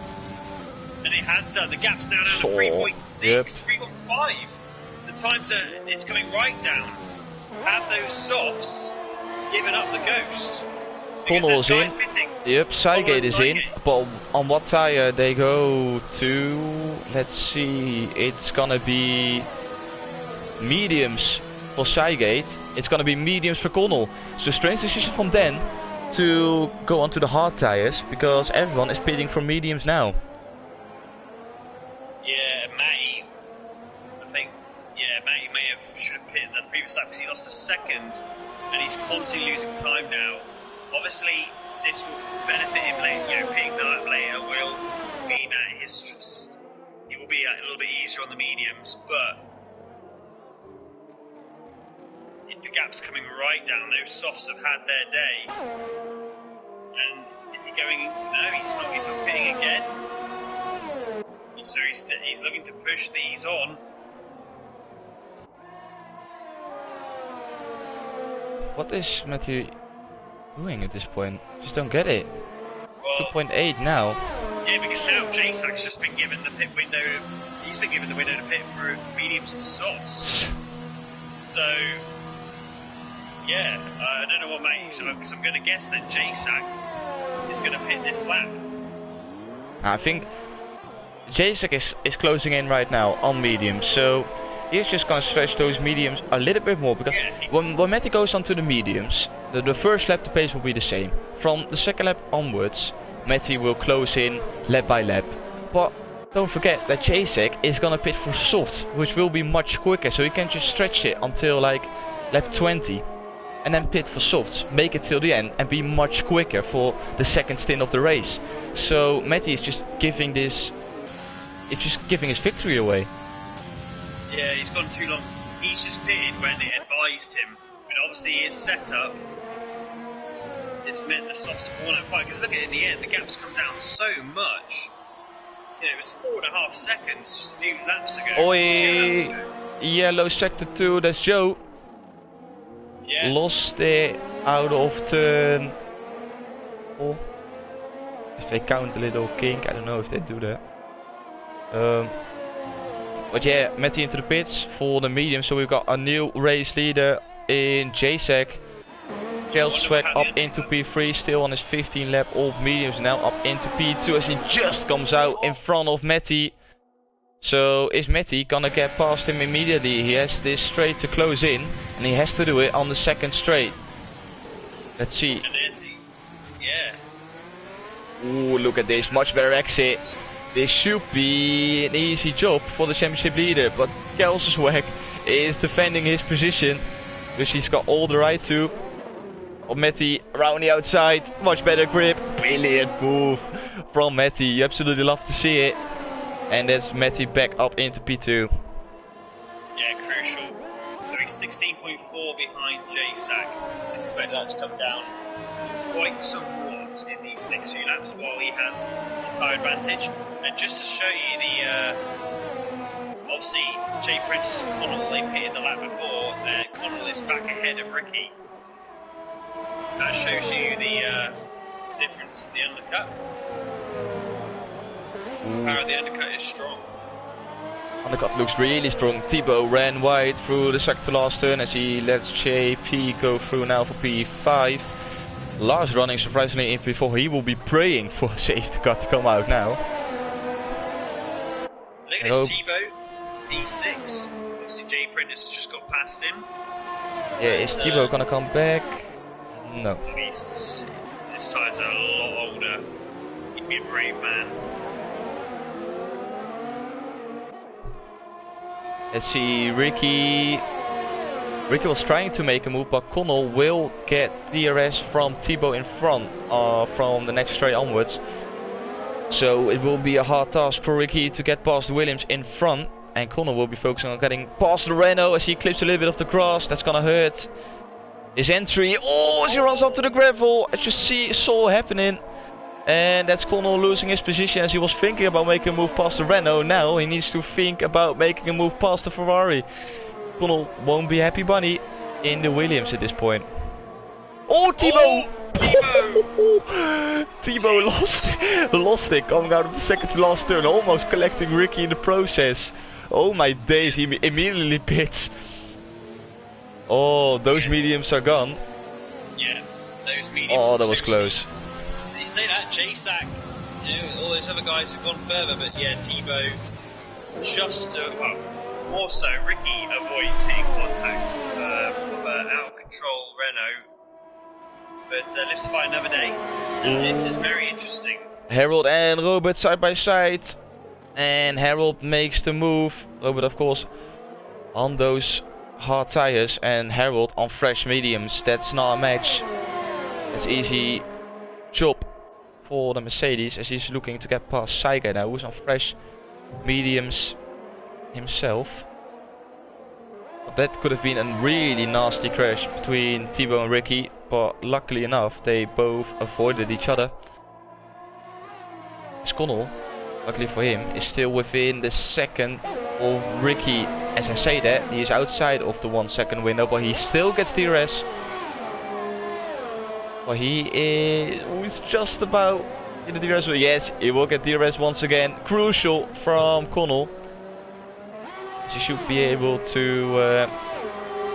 And it has done. The gap's now down to 3.6, yep. 3.5. The times it's coming right down. Have those softs given up the ghost? Connell's in. Pitting. Yep, Cygate is in. But on what tire they go to? Let's see. It's gonna be mediums for Cygate. It's gonna be mediums for Connell. So strange decision from Dan to go onto the hard tires because everyone is pitting for mediums now. Yeah, Matty. I think. Yeah, Matty should have pitted that previous lap because he lost a second and he's constantly losing time now. Obviously, this will benefit him later. Pitting the lap later will mean that it will be a little bit easier on the mediums, but if the gap's coming right down, those softs have had their day. And is he going? No, he's not. He's not pitting again. so he's looking to push these on. What is Matthew doing at this point? Just don't get it. Well, 2.8 now. Yeah, because now Jasak's just been given the pit window. He's been given the window to pit through mediums to softs. So, yeah, I don't know what makes, because I'm going to guess that Jasak is going to pit this lap. I think Jasak is closing in right now on mediums, so he's just going to stretch those mediums a little bit more, because when Matty goes onto the mediums, the first lap the pace will be the same. From the second lap onwards, Matty will close in lap by lap. But don't forget that Jasak is going to pit for soft, which will be much quicker, so he can just stretch it until like lap 20. And then pit for softs, make it till the end and be much quicker for the second stint of the race. So Matty is just giving his victory away. Yeah, he's gone too long. He's just pitted when it advised him. But obviously his setup, it's meant the softs have won it quite, because look at it in the end, the gap's come down so much. Yeah, it was 4.5 seconds just a few laps ago. Oi, yellow sector 2, that's Joe. Yeah. Lost it out of turn 4. If they count a little kink, I don't know if they do that. But yeah, Matty into the pits for the medium, so we've got a new race leader in Jasak. Swag up into P3, still on his 15 lap old mediums, now up into P2 as he just comes out in front of Matty. So is Matty gonna get past him immediately? He has this straight to close in, and he has to do it on the second straight. Let's see. And there's the, yeah. Ooh, look at this, much better exit. This should be an easy job for the championship leader, but Swag is defending his position, which he's got all the right to. Matty around the outside, much better grip, brilliant move from Matty. You absolutely love to see it. And that's Matty back up into P2. Yeah, crucial. So he's 16.4 behind Jasak. Expect that to come down quite somewhat in these next few laps while he has the tyre advantage. And just to show you the, obviously Jay Prentice and Connell, they pitted the lap before, and Connell is back ahead of Ricky. That shows you the difference of the undercut. The power of the undercut is strong. Undercut looks really strong. Thibaut ran wide through the second to last turn as he lets JP go through now for P5. Lars running surprisingly in P4. He will be praying for a safety car to come out now. Look at this Thibaut, P6. Obviously Jay Prentice just got past him. Yeah, is Thibaut gonna come back? No. His tyres are a lot older. He'd be a brave man. Let's see, Ricky was trying to make a move, but Connell will get DRS from Thibaut in front from the next straight onwards. So it will be a hard task for Ricky to get past Williams in front, and Connell will be focusing on getting past the Renault as he clips a little bit of the grass. That's gonna hurt his entry. Oh, as he runs up to the gravel, as you saw happening. And that's Connell losing his position as he was thinking about making a move past the Renault. Now he needs to think about making a move past the Ferrari. Connell won't be happy bunny in the Williams at this point. Oh, Thibaut! Oh, Thibaut lost it coming out of the second to last turn, almost collecting Ricky in the process. Oh my days, he immediately pits. Oh, those mediums are gone. Yeah, those mediums. Oh, that was close. You say that, Jasak, you know, all those other guys have gone further, but yeah, Thibaut just, more so, Ricky avoids hitting contact of an out of control Renault, but lives to fight another day. This is very interesting. Harold and Robert side by side, and Harold makes the move. Robert, of course, on those hard tires, and Harold on fresh mediums. That's not a match. It's easy job for the Mercedes as he's looking to get past Saiga now, who's on fresh mediums himself. But that could have been a really nasty crash between Thibaut and Ricky, but luckily enough they both avoided each other. Connell luckily for him, is still within the second of Ricky. As I say that, he is outside of the 1 second window, but he still gets DRS. But he is just about in the DRS. Yes, he will get DRS once again. Crucial from Connell. He should be able to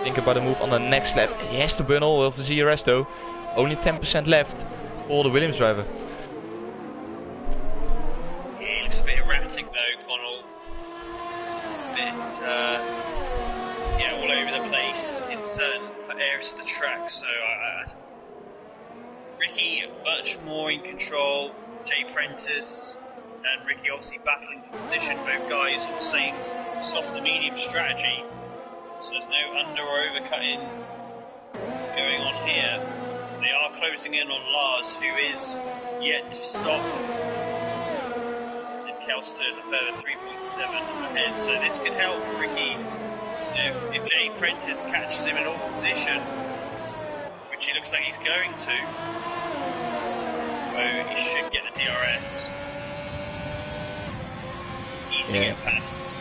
think about a move on the next lap. He has to burn all of the DRS though. Only 10% left for the Williams driver. He looks a bit erratic though, Connell. A bit, yeah, all over the place in certain areas of the track. So Ricky much more in control. Jay Prentice and Ricky obviously battling for position. Both guys on the same soft to medium strategy. So there's no under or overcutting going on here. They are closing in on Lars, who is yet to stop. And Kelster is a further 3.7 ahead. So this could help Ricky. If Jay Prentice catches him in all position, which he looks like he's going to, he should get the DRS. Easy to get past.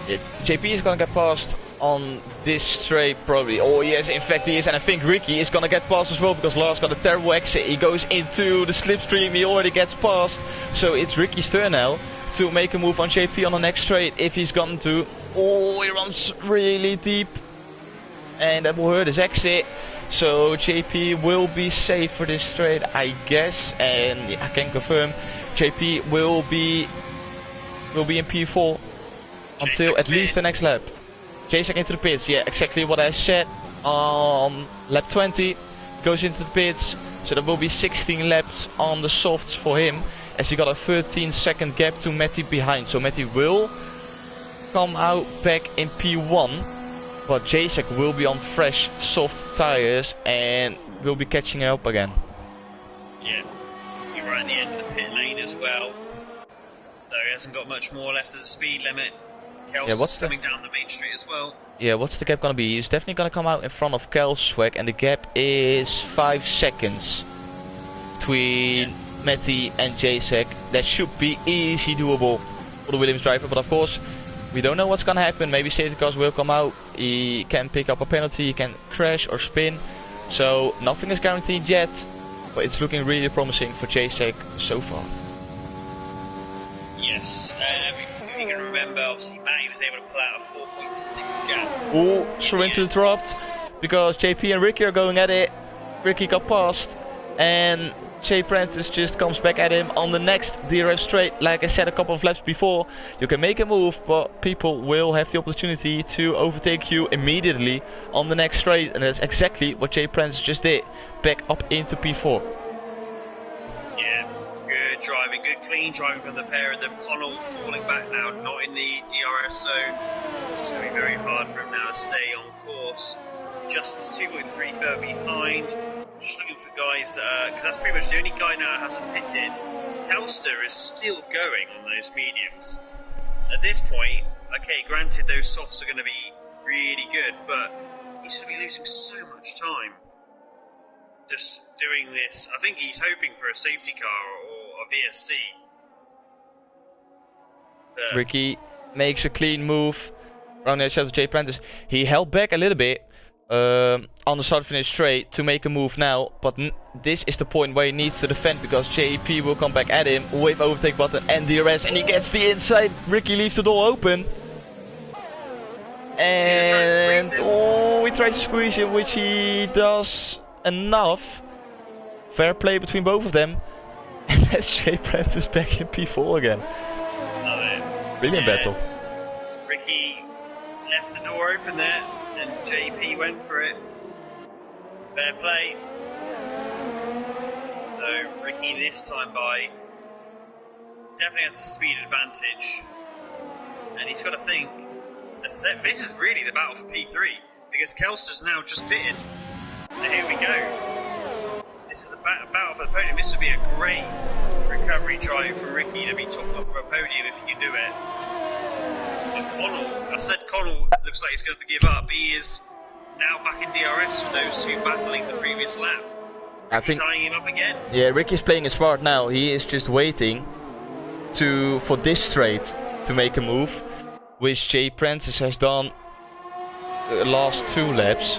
Yeah, JP is gonna get past on this straight probably. Oh yes, in fact he is, and I think Ricky is gonna get past as well because Lars got a terrible exit. He goes into the slipstream, he already gets past. So it's Ricky's turn now to make a move on JP on the next straight if he's gotten to. Oh, he runs really deep and that will hurt his exit. So JP will be safe for this straight, I guess, and I can confirm JP will be in P4 until at least the next lap. Jasek into the pits, yeah, exactly what I said on lap 20. Goes into the pits, so there will be 16 laps on the softs for him, as he got a 13-second gap to Matty behind. So Matty will come out back in P1. But Jasek will be on fresh, soft tires and will be catching up again. Yeah, you're right at the end of the pit lane as well. So he hasn't got much more left of the speed limit. Kel's coming down the main street as well. Yeah, what's the gap gonna be? He's definitely gonna come out in front of Kelsweg, and the gap is 5 seconds between Matty and Jasek. That should be easy doable for the Williams driver, but of course, we don't know what's gonna happen. Maybe safety cars will come out. He can pick up a penalty, he can crash or spin. So nothing is guaranteed yet, but it's looking really promising for Jasek so far. Yes, if you can remember, obviously Matty was able to pull out a 4.6 gap. Oh, through into the dropped because JP and Ricky are going at it. Ricky got past and Jay Prentice just comes back at him on the next DRS straight. Like I said a couple of laps before, you can make a move, but people will have the opportunity to overtake you immediately on the next straight, and that's exactly what Jay Prentice just did. Back up into P4. Yeah, good driving, good clean driving from the pair of them. Connell falling back now, not in the DRS zone. It's going to be very hard for him now to stay on course. Justin's 2.3 further behind. Just looking for guys, because that's pretty much the only guy now that hasn't pitted. Kelster is still going on those mediums. At this point, okay, granted those softs are going to be really good, but he's going to be losing so much time just doing this. I think he's hoping for a safety car or a VSC. Ricky makes a clean move around the outside of Jay Prentice. He held back a little bit on the start finish straight to make a move now, but this is the point where he needs to defend because JP will come back at him with overtake button and DRS, and he gets the inside. Ricky leaves the door open and he tries to squeeze him, which he does enough. Fair play between both of them, and that's Jay Prentice back in P4 again. Brilliant battle. Ricky left the door open there and JP went for it. Fair play. So Ricky this time by definitely has a speed advantage, and he's got to think, this is really the battle for P3 because Kelster's now just pitted. So here we go. This is the battle for the podium. This would be a great recovery drive for Ricky to be topped off for a podium if he can do it. And Connell, I said Connell looks like he's going to give up. He is now back in DRS with those two battling the previous lap. I think tying him up again. Yeah, Ricky's playing it smart now. He is just waiting for this straight to make a move, which Jay Prentice has done the last 2 laps.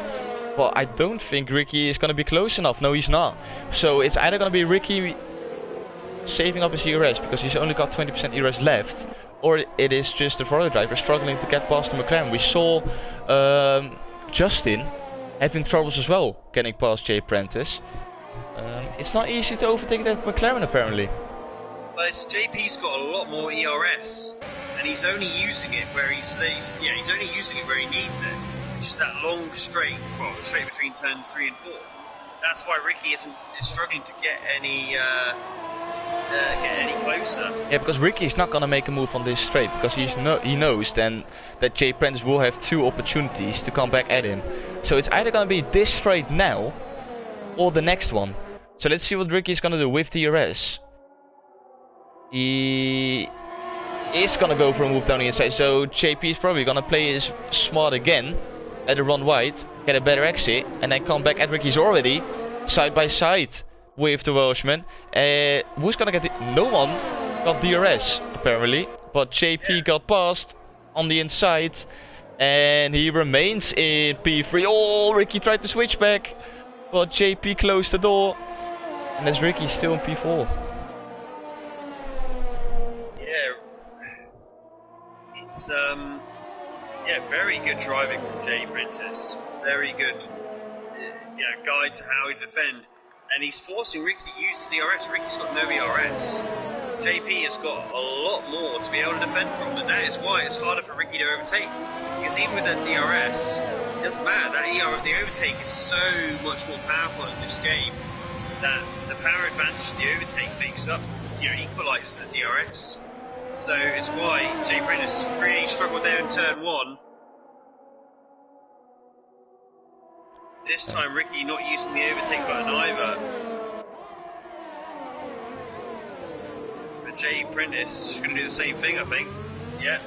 But I don't think Ricky is going to be close enough. No, he's not. So it's either going to be Ricky saving up his ERS because he's only got 20% ERS left, or it is just the Ferrari driver struggling to get past the McLaren. We saw Justin having troubles as well getting past Jay Prentice. It's not easy to overtake that McLaren apparently. Well, JP's got a lot more ERS, and he's only using it where he's only using it where he needs it, which is that long straight between turns 3 and 4. That's why Ricky is struggling to get any closer. Yeah, because Ricky is not gonna make a move on this straight because he knows then that Jay Prentice will have 2 opportunities to come back at him. So it's either gonna be this straight now or the next one. So let's see what Ricky is gonna do with the DRS. He is gonna go for a move down the inside. So JP is probably gonna play his smart again at a run wide, get a better exit, and then come back at Ricky's already side by side with the Welshman. Who's gonna get the... No one got DRS apparently, but JP got past on the inside and he remains in P3. Oh, Ricky tried to switch back, but JP closed the door and there's Ricky still in P4. Yeah, it's very good driving from Jay Prentice. Very good guide to how he defend. And he's forcing Ricky to use the DRS. Ricky's got no ERS. JP has got a lot more to be able to defend from, and that is why it's harder for Ricky to overtake. Because even with that DRS, it doesn't matter. The overtake is so much more powerful in this game that the power advantage the overtake makes up, equalises the DRS. So it's why Jay Prentice has really struggled there in turn 1. This time Ricky not using the overtake button either. But Jay Prentice is going to do the same thing, I think. Yeah.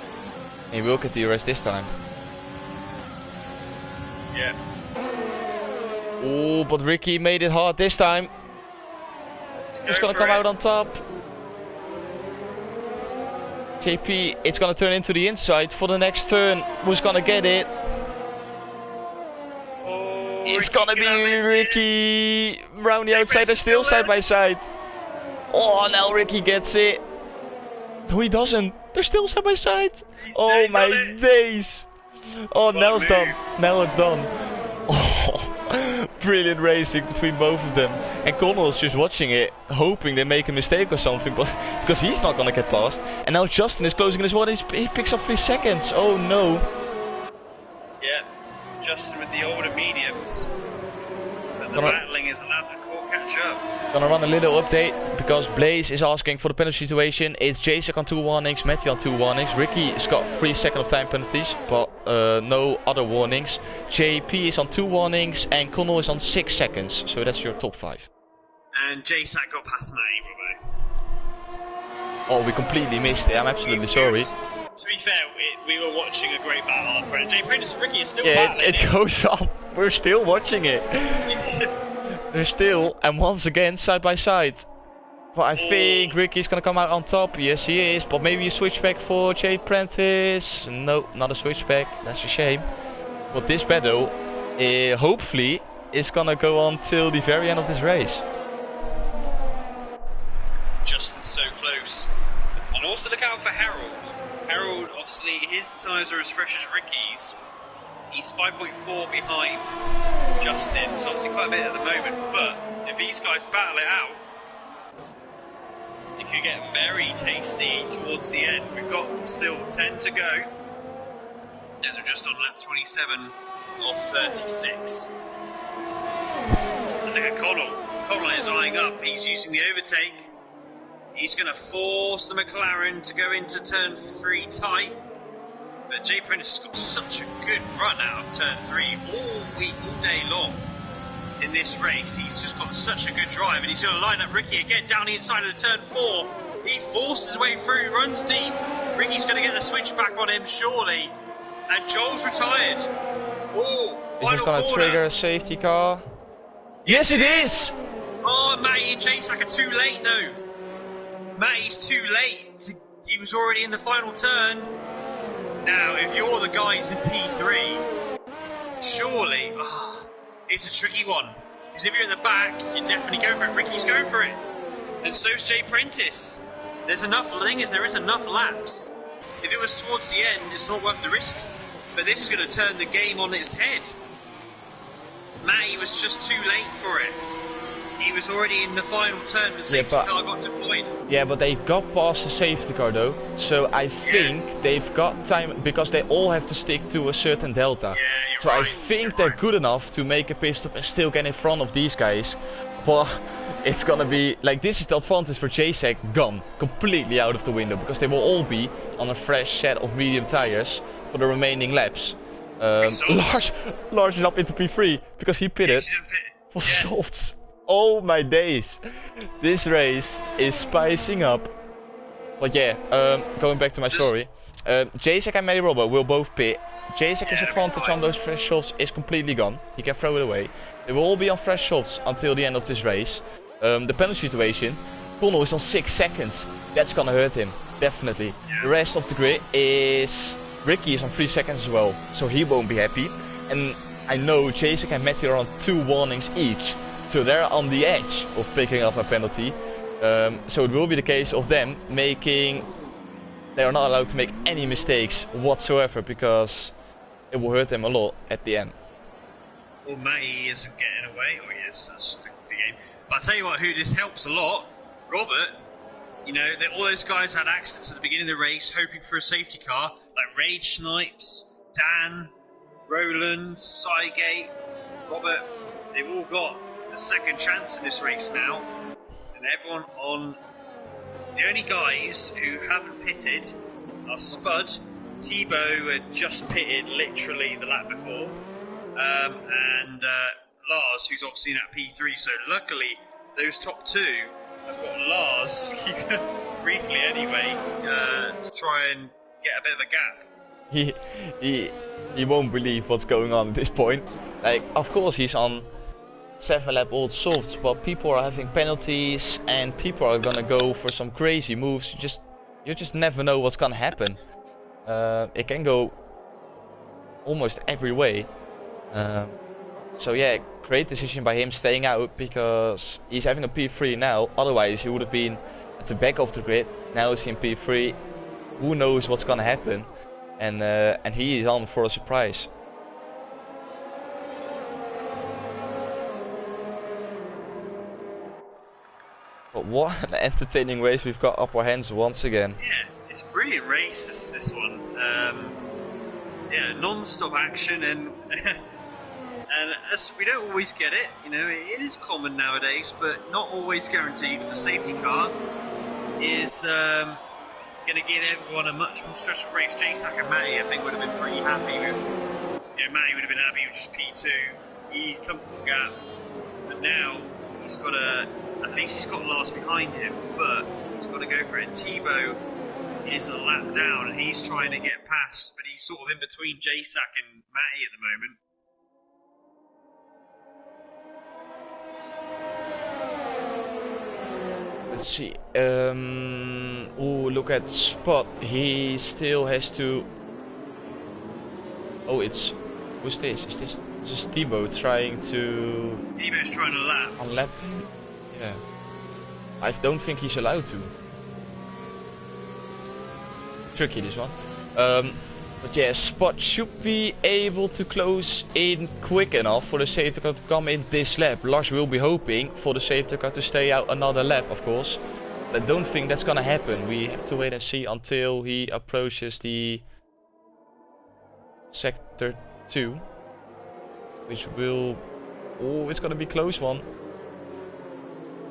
He will get the DRS this time. Yeah. Oh, but Ricky made it hard this time. He's going to come out on top. JP, it's going to turn into the inside for the next turn. Who's going to get it? It's gonna be Ricky round the outside. They're still side by side. Oh, now Ricky gets it. No, he doesn't. They're still side by side. Oh my days. Oh, now it's done. Now it's done. Oh, brilliant racing between both of them. And Connell's just watching it, hoping they make a mistake or something, but because he's not gonna get past. And now Justin is closing in as well. He picks up 3 seconds. Oh no. Yeah. Justin with the older mediums, but the battling is allowed to catch up. Gonna run a little update because Blaze is asking for the penalty situation. It's Jacek on 2 warnings, Matty on 2 warnings. Ricky has got 3 second of time penalties, but no other warnings. JP is on 2 warnings and Connell is on 6 seconds. So that's your top 5. And Jacek got past Matty, brother. Oh, we completely missed it. I'm absolutely sorry. To be fair, we were watching a great battle up front. Jay Prentice and Ricky are still battling. It goes on. We're still watching it. They're still, and once again, side by side. But I think Ricky's gonna come out on top. Yes, he is. But maybe a switchback for Jay Prentice. No, not a switchback. That's a shame. But this battle, hopefully, is gonna go on till the very end of this race. Justin's so close. And also look out for Harold. Harold, obviously, his tyres are as fresh as Ricky's. He's 5.4 behind Justin, so obviously quite a bit at the moment. But if these guys battle it out, it could get very tasty towards the end. We've got still 10 to go, as we're just on lap 27 of 36. And look at Connell. Connell is eyeing up. He's using the overtake. He's going to force the McLaren to go into turn 3 tight. But Jay Prentice has got such a good run out of turn 3 all day long in this race. He's just got such a good drive, and he's going to line up Ricky again down the inside of the turn 4. He forces his way through, runs deep. Ricky's going to get the switch back on him, surely. And Joel's retired. Oh, final Is this going to trigger a safety car? Yes, it is! Oh, Matty and Jacek are too late, though. Matty's too late. He was already in the final turn. Now, if you're the guys in P3, surely, it's a tricky one. Because if you're in the back, you're definitely going for it. Ricky's going for it. And so's Jay Prentice. There's enough, the thing is, there is enough laps. If it was towards the end, it's not worth the risk. But this is going to turn the game on its head. Matty was just too late for it. He was already in the final turn, the safety car got deployed. Yeah, but they got past the safety car though. So I think they've got time, because they all have to stick to a certain delta. Yeah, so I think they're good enough to make a pit stop and still get in front of these guys. But it's gonna be, like, this is the advantage for JSEC gone. Completely out of the window, because they will all be on a fresh set of medium tires for the remaining laps. Lars is up into P3 because he pitted for softs. Oh my days, this race is spicing up. But yeah, going back to my story, JSEC and Matty Robbo will both pit. JSEC's advantage on those fresh softs is completely gone. He can throw it away. They will all be on fresh softs until the end of this race. The penalty situation, Connell is on 6 seconds. That's gonna hurt him, definitely. The rest of the grid is... Ricky is on 3 seconds as well, so he won't be happy. And I know JSEC and Matty are on 2 warnings each. So they're on the edge of picking up a penalty. So it will be the case of them making... They are not allowed to make any mistakes whatsoever, because it will hurt them a lot at the end. Well, Matty isn't getting away, or he is, that's the game. But I'll tell you what, who this helps a lot, Robert. You know, all those guys had accidents at the beginning of the race, hoping for a safety car, like Rage Snipes, Dan, Roland, Cygate, Robert. They've all got a second chance in this race now, and everyone on. The only guys who haven't pitted are Spud. Tebow had just pitted literally the lap before, and Lars, who's obviously in that P3. So luckily, those top two have got Lars briefly anyway to try and get a bit of a gap. He won't believe what's going on at this point. Like, of course he's on 7 lap old softs, but people are having penalties and people are gonna go for some crazy moves. You just never know what's gonna happen. It can go almost every way. So yeah, great decision by him staying out, because he's having a P3 now. Otherwise he would have been at the back of the grid. Now he's in P3. Who knows what's gonna happen? And he is on for a surprise. But what an entertaining race we've got up our hands once again. Yeah, it's a brilliant race, this one. Yeah, non-stop action, and and as we don't always get it, you know, it is common nowadays, but not always guaranteed. The safety car is going to give everyone a much more stressful race. JSAC and Matty, I think, would have been pretty happy with. You know, Matty would have been happy with just P2. He's comfortable gap, but now he's got to. At least he's got Lars behind him, but he's got to go for it. And Tebow is a lap down, and he's trying to get past, but he's sort of in between JSAC and Matty at the moment. Let's see. Oh, look at Spot. He still has to. Oh, it's. Who's this? Is this just Tebow trying to. Tebow's trying to lap. Unlap. Yeah. I don't think he's allowed to. Tricky, this one. But yeah, Spot should be able to close in quick enough for the safety car to come in this lap. Lars will be hoping for the safety car to stay out another lap, of course. But I don't think that's gonna happen. We have to wait and see until he approaches the sector 2. Which will... Oh, it's gonna be a close one.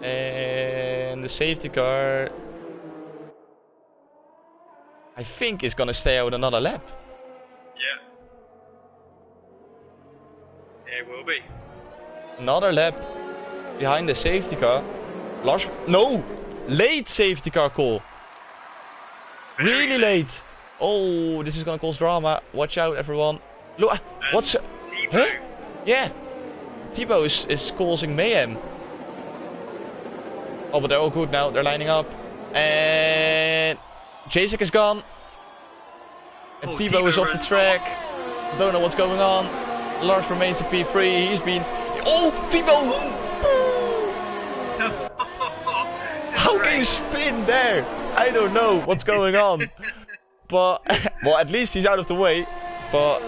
And the safety car, I think, is gonna stay out another lap. Yeah. Yeah, it will be. Another lap behind the safety car. Lars, no! Late safety car call. Really late. Oh, this is gonna cause drama. Watch out, everyone. Look, what's... Tebow. Huh? Yeah. Tebow is causing mayhem. Oh, but they're all good now. They're lining up. And Jacek is gone. And Oh, Thibaut is off the runs track. off. Don't know what's going on. Lars remains in P3. He's been... Oh, Thibaut! How can you spin there? I don't know what's going on. But, well, at least he's out of the way. But,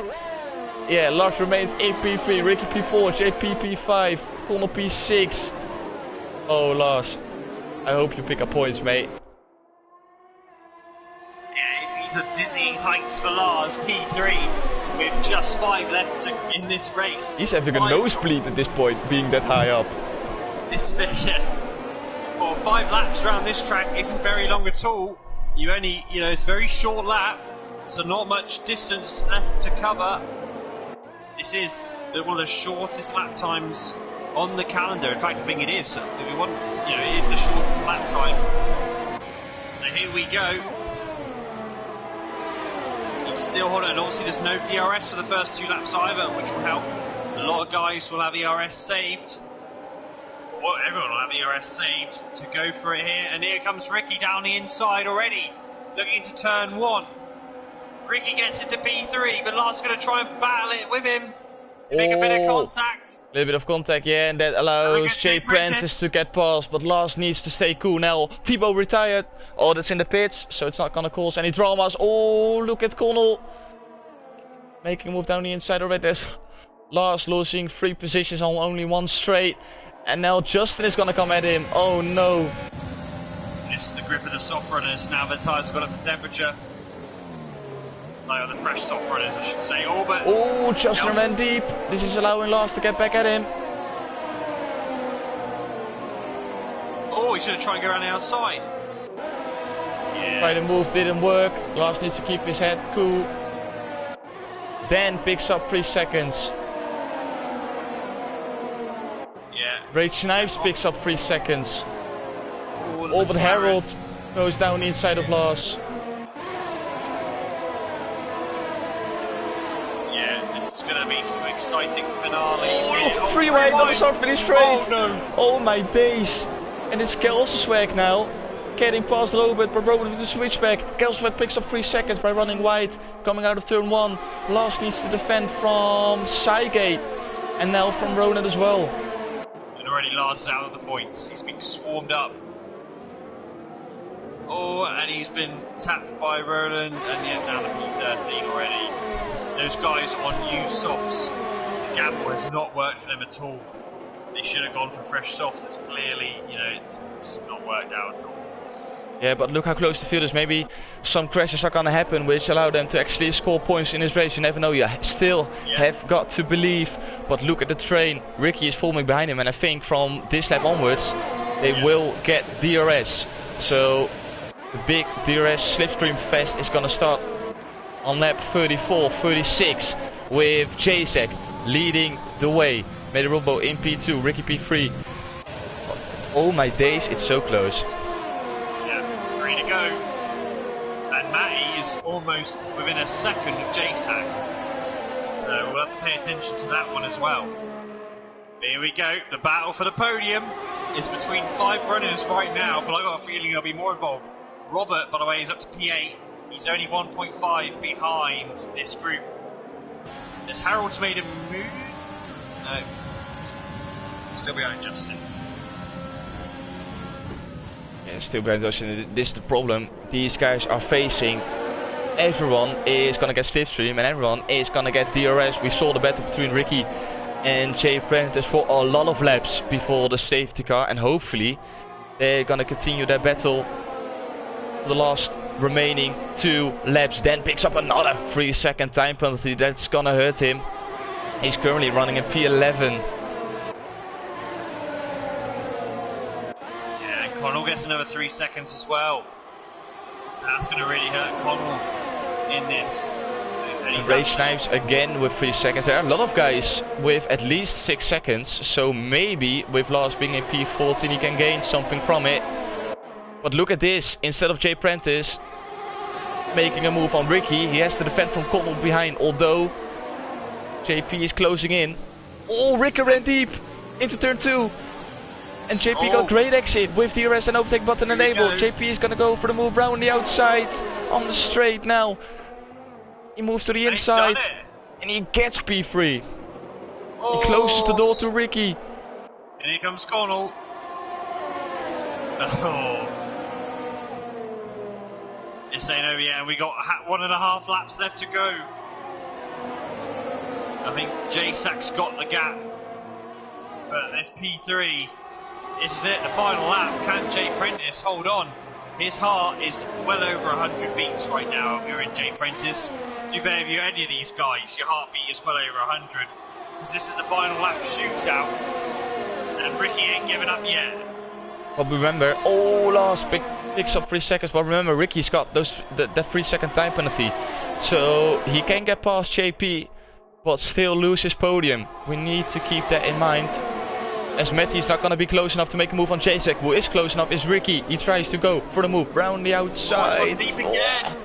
yeah, Lars remains in P3. Ricky P4, JP P5, Connor P6. Oh, Lars. I hope you pick up points, mate. Yeah, these are dizzying heights for Lars, P3, with just 5 left in this race. He's having a nosebleed at this point, being that high up. Well, 5 laps around this track isn't very long at all. You only, it's a very short lap, so not much distance left to cover. This is one of the shortest lap times on the calendar. In fact, I think it is. If you want, it is the shortest lap time. So here we go. He's still holding, and obviously there's no DRS for the first 2 laps either, which will help. A lot of guys will have ERS saved. Well, everyone will have ERS saved to go for it here. And here comes Ricky down the inside already, looking into turn 1. Ricky gets into P3, but Lars is going to try and battle it with him. Make a bit of contact. A little bit of contact, yeah, and that allows Jay Prentice to get past, but Lars needs to stay cool now. Thibaut retired. Oh, that's in the pits, so it's not going to cause any dramas. Oh, look at Connell. Making a move down the inside already. There's Lars losing 3 positions on only 1 straight. And now Justin is going to come at him. Oh no. This is the grip of the soft runners. Now the tyres have got up the temperature. Like the fresh soft runners, I should say. Oh, but Justin ran deep. This is allowing Lars to get back at him. Oh, he's going to try and go around the outside. Yes. Try to move, didn't work. Lars needs to keep his head cool. Dan picks up 3 seconds. Yeah. Ray Snipes picks up 3 seconds. Oh, but Harold goes down the inside of Lars. This is going to be some exciting finales here. Oh, freeway, not a soft finish straight. Oh no. Oh my days. And it's Kelsweg now. Getting past Robert, but Robert with the switchback. Kelsweg picks up 3 seconds by running wide. Coming out of turn 1. Lars needs to defend from Sygate. And now from Ronan as well. And already Lars is out of the points. He's being swarmed up. Oh, and he's been tapped by Roland. And yet down to P13 already. Those guys on used softs, the gamble has not worked for them at all. They should have gone for fresh softs. It's clearly, it's not worked out at all. Yeah, but look how close the field is. Maybe some crashes are gonna happen which allow them to actually score points in this race. You never know. You still have got to believe. But look at the train. Ricky is forming behind him, and I think from this lap onwards they will get DRS. So the big DRS slipstream fest is gonna start on lap 34, 36 with Jacek leading the way. Medirobbo in P2, Ricky P3. Oh my days, it's so close. Yeah, 3 to go. And Matty is almost within a second of Jacek. So we'll have to pay attention to that one as well. Here we go. The battle for the podium is between 5 runners right now, but I've got a feeling there'll be more involved. Robert, by the way, is up to P8. He's only 1.5 behind this group. Has Harold's made a move? No. Still behind Justin. Yeah, still behind Justin. This is the problem. These guys are facing. Everyone is gonna get slipstream and everyone is gonna get DRS. We saw the battle between Ricky and Jay Prentice for a lot of laps before the safety car, and hopefully they're gonna continue their battle for the last remaining 2 laps. Then picks up another 3-second time penalty. That's gonna hurt him. He's currently running in P11. Yeah, and Connell gets another 3 seconds as well. That's gonna really hurt Connell in this. And Ray Snipes again with 3 seconds. There are a lot of guys with at least 6 seconds. So maybe with Lars being in P14 he can gain something from it. But look at this. Instead of Jay Prentice making a move on Ricky, he has to defend from Connell behind, although JP is closing in. Oh, Ricky ran deep into turn 2. And JP got great exit with the DRS and overtake button enabled. JP is gonna go for the move round the outside on the straight now. He moves to the inside and he gets P3. He closes the door to Ricky. And here comes Connell. Oh. This ain't over yet. We got 1.5 laps left to go. I think J-Sack's got the gap. But there's P3. This is it, the final lap. Can Jay Prentice hold on? His heart is well over 100 beats right now if you're in Jay Prentice. To be fair, if you're any of these guys, your heartbeat is well over 100. Because this is the final lap shootout. And Ricky ain't giving up yet. But remember, last picks up 3 seconds. But remember, Ricky's got that 3-second time penalty. So he can get past JP, but still lose his podium. We need to keep that in mind. As Matty's not going to be close enough to make a move on Jacek. Who is close enough is Ricky. He tries to go for the move round the outside. Oh, he's gone deep again.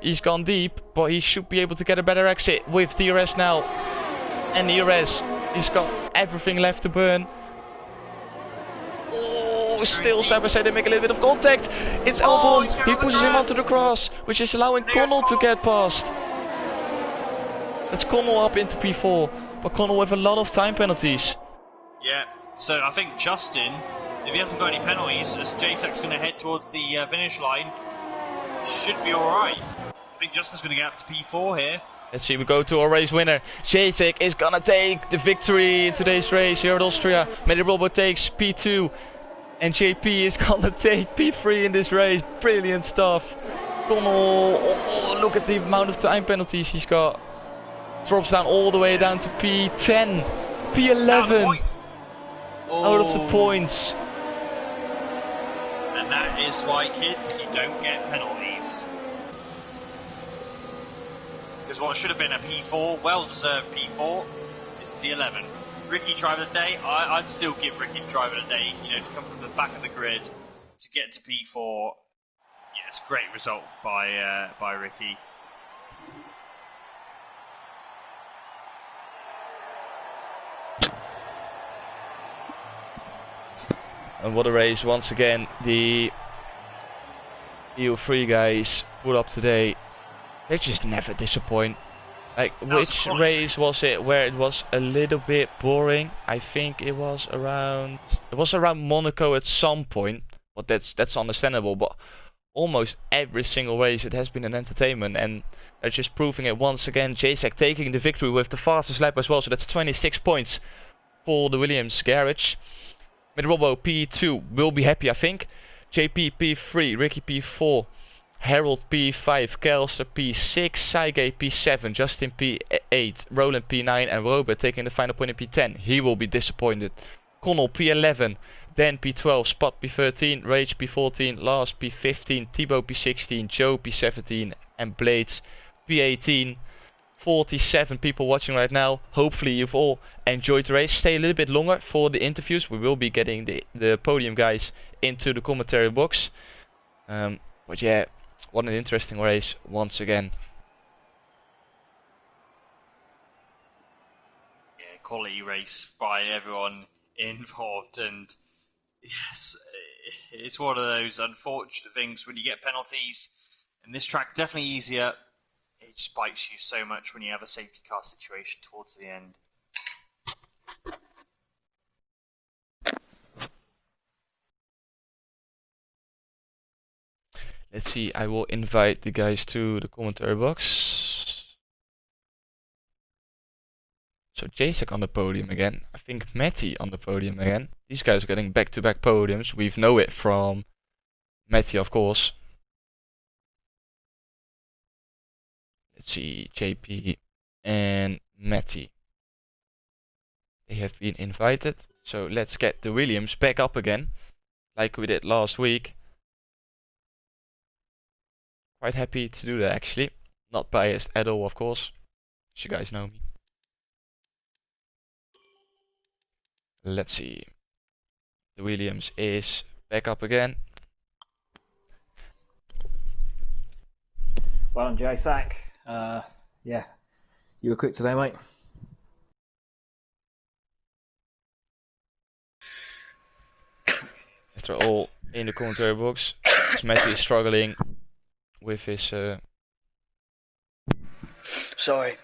He's gone deep, but he should be able to get a better exit with DRS now. And DRS, he's got everything left to burn. Still side by side, they make a little bit of contact. It's Albon. He pushes him onto the grass, which is allowing Connell to get past. Let's Connell up into P4, but Connell with a lot of time penalties. Yeah, so I think Justin, if he hasn't got any penalties, as J-Sack's going to head towards the finish line, should be alright. I think Justin's going to get up to P4 here. Let's see, we go to our race winner. J-Sack is going to take the victory in today's race here at Austria. Matty Robo takes P2. And JP is going to take P3 in this race. Brilliant stuff. Connell, look at the amount of time penalties he's got. Drops down all the way down to P10. P11. Out of the points. And that is why, kids, you don't get penalties. Because what should have been a P4, well-deserved P4, is P11. Ricky driver of the day, I'd still give Ricky driver of the day, you know, to come from the back of the grid to get to P4. Yeah, it's a great result by Ricky. And what a race once again the EU3 guys put up today. They just never disappoint. Like, which race was it where it was a little bit boring? I think it was around Monaco at some point, but that's understandable. But almost every single race it has been an entertainment, and they're just proving it once again. J-Sack taking the victory with the fastest lap as well, so that's 26 points for the Williams garage. With Robo P2 will be happy, I think. JP P3, Ricky P4. Harold P5, Kelster P6, Saige P7, Justin P8, Roland P9 and Robert taking the final point in P10. He will be disappointed. Connell P11, Dan P12, Spot P13, Rage P14, Lars P15, Thibaut P16, Joe P17 and Blades P18. 47 people watching right now. Hopefully you've all enjoyed the race. Stay a little bit longer for the interviews. We will be getting the podium guys into the commentary box. But yeah, what an interesting race once again. Yeah, quality race by everyone involved, and yes, it's one of those unfortunate things when you get penalties. And this track definitely easier. It just bites you so much when you have a safety car situation towards the end. Let's see, I will invite the guys to the commentary box. So J-Sack on the podium again. I think Matty on the podium again. These guys are getting back-to-back podiums. We know it from Matty, of course. Let's see, JP and Matty. They have been invited. So let's get the Williams back up again, like we did last week. Quite happy to do that actually. Not biased at all, of course. As you guys know me. Let's see. The Williams is back up again. Well done, J-Sack. Yeah, you were quick today, mate. after all in the commentary box. As Matthew is struggling with his. Sorry.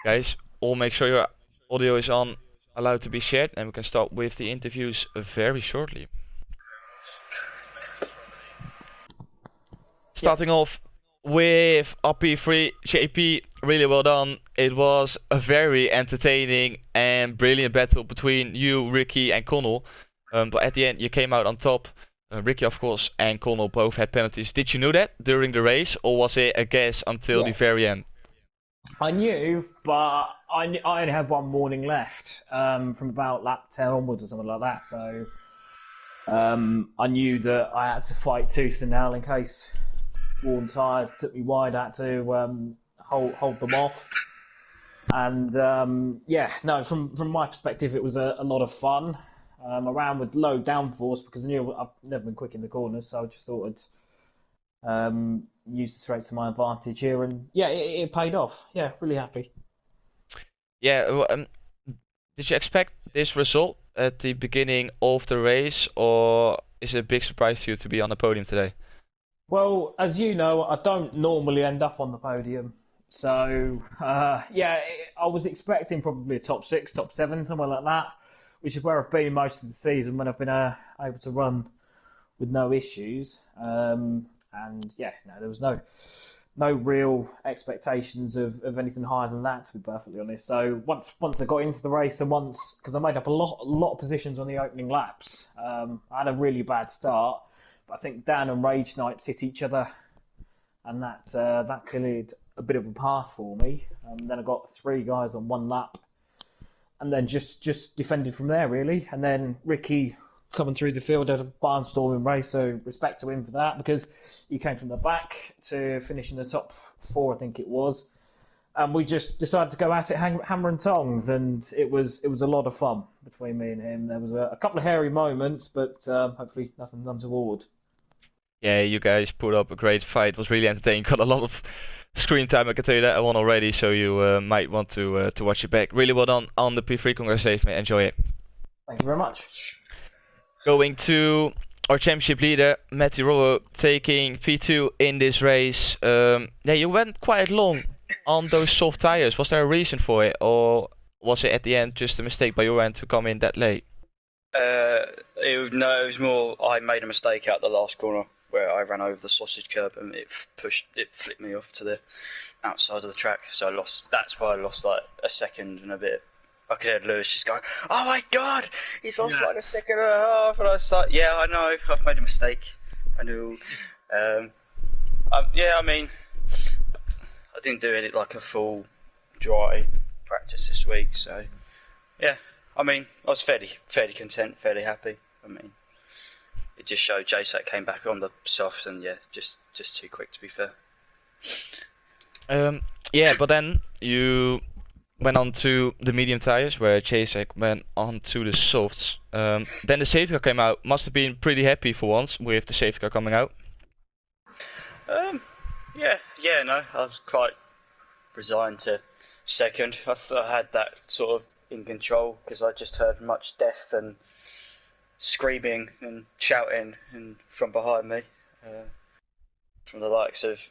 Guys, all make sure your audio is on, allowed to be shared, and we can start with the interviews very shortly. Starting off with RP3, JP, really well done. It was a very entertaining and brilliant battle between you, Ricky, and Connell. But at the end, you came out on top. Ricky, of course, and Connell both had penalties. Did you know that during the race, or was it a guess until the very end? I knew, but I only had one warning left from about lap 10 onwards or something like that. So I knew that I had to fight tooth and nail in case worn tyres took me wide. I had to hold them off. And from my perspective, it was a lot of fun. Around with low downforce because I knew I've never been quick in the corners, so I just thought I'd use the straights to my advantage here, and yeah, it paid off. Yeah, really happy. Yeah, did you expect this result at the beginning of the race, or is it a big surprise to you to be on the podium today? Well, as you know, I don't normally end up on the podium, so I was expecting probably a top 6, top 7, somewhere like that, which is where I've been most of the season when I've been able to run with no issues. There was no real expectations of anything higher than that, to be perfectly honest. So once I got into the race, and because I made up a lot of positions on the opening laps, I had a really bad start, but I think Dan and Rage Knights hit each other, and that cleared a bit of a path for me. Then I got 3 guys on 1 lap, and then just defended from there, really. And then Ricky coming through the field at a barnstorming race, so respect to him for that, because he came from the back to finish in the top 4, I think it was. And we just decided to go at it hammer and tongs, and it was a lot of fun between me and him. There was a couple of hairy moments, but hopefully nothing untoward. Yeah, you guys put up a great fight. It was really entertaining. Got a lot of screen time, I can tell you that. I won already, so you might want to watch it back. Really well done on the P3. Congratulations, mate. Enjoy it. Thank you very much. Going to our championship leader, Matty Rowe, taking P2 in this race. You went quite long on those soft tires. Was there a reason for it, or was it at the end just a mistake by your end to come in that late? It was more I made a mistake out the last corner where I ran over the sausage curb and it flipped me off to the outside of the track. So that's why I lost like a second and a bit. I could hear Lewis just going, "Oh my God, he's lost like a second and a half," and I was like, "Yeah, I know, I've made a mistake. I knew." I didn't do it like a full dry practice this week, so yeah. I was fairly content, fairly happy. It just showed JSAC came back on the softs, and yeah, just too quick to be fair. But then you went on to the medium tires, where JSAC went on to the softs. Then the safety car came out. Must have been pretty happy for once with the safety car coming out. I was quite resigned to second. I thought I had that sort of in control because I just heard much death and screaming and shouting from behind me, from the likes of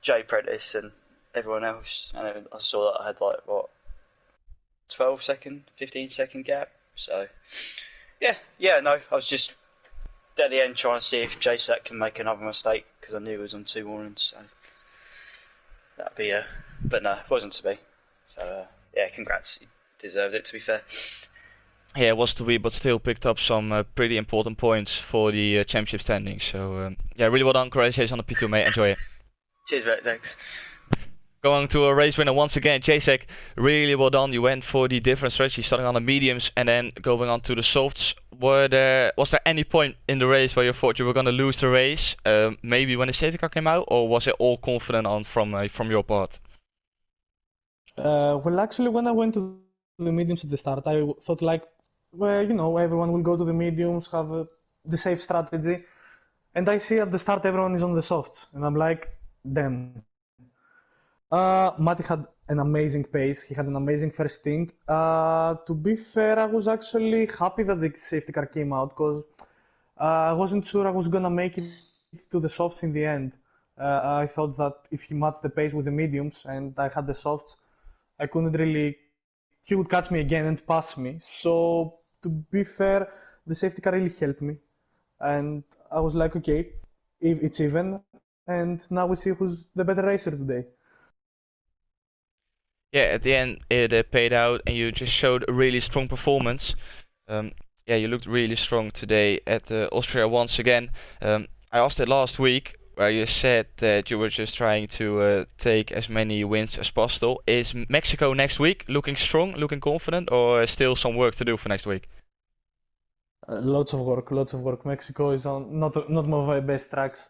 Jay Prentice and everyone else, and I saw that I had 15 second gap. So I was just at the end trying to see if JSAC can make another mistake because I knew it was on 2 warnings. So that'd be but no, it wasn't to be. So congrats, you deserved it, to be fair. Yeah, it was to be, but still picked up some pretty important points for the championship standing. So really well done. Congratulations on the P2, mate. Enjoy it. Cheers, mate. Thanks. Going to a race winner once again, JSAC. Really well done. You went for the different strategy, starting on the mediums and then going on to the softs. Was there any point in the race where you thought you were going to lose the race? Maybe when the safety car came out, or was it all confident on from your part? Well, actually, when I went to the mediums at the start, I thought everyone will go to the mediums, have the safe strategy. And I see at the start everyone is on the softs. And I'm like, damn. Matty had an amazing pace. He had an amazing first stint. To be fair, I was actually happy that the safety car came out because I wasn't sure I was gonna make it to the softs in the end. I thought that if he matched the pace with the mediums and I had the softs, I couldn't really. He would catch me again and pass me. So to be fair, the safety car really helped me, and I was like, okay, if it's even, and now we see who's the better racer today. Yeah, at the end it paid out, and you just showed a really strong performance. Yeah, you looked really strong today at Austria once again. I asked it last week, where you said that you were just trying to take as many wins as possible. Is Mexico next week looking strong, looking confident, or still some work to do for next week? Lots of work, lots of work. Mexico is on not one of my best tracks,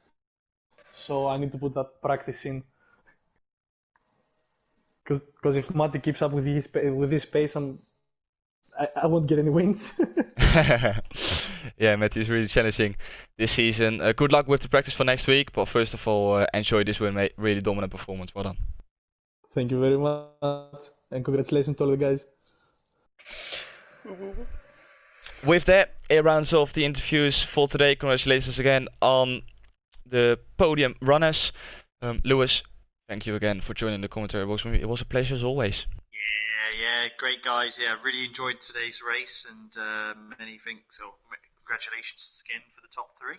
so I need to put that practice in. Because if Mati keeps up with his pace, I won't get any wins. Yeah, Matthew is really challenging this season. Good luck with the practice for next week, but first of all, enjoy this win, mate. Really dominant performance. Well done. Thank you very much, and congratulations to all the guys. With that, it rounds off the interviews for today. Congratulations again on the podium runners. Lewis, thank you again for joining the commentary box with me. It was a pleasure as always. Yeah, great guys. Yeah, really enjoyed today's race and anything. So, congratulations again for the top 3.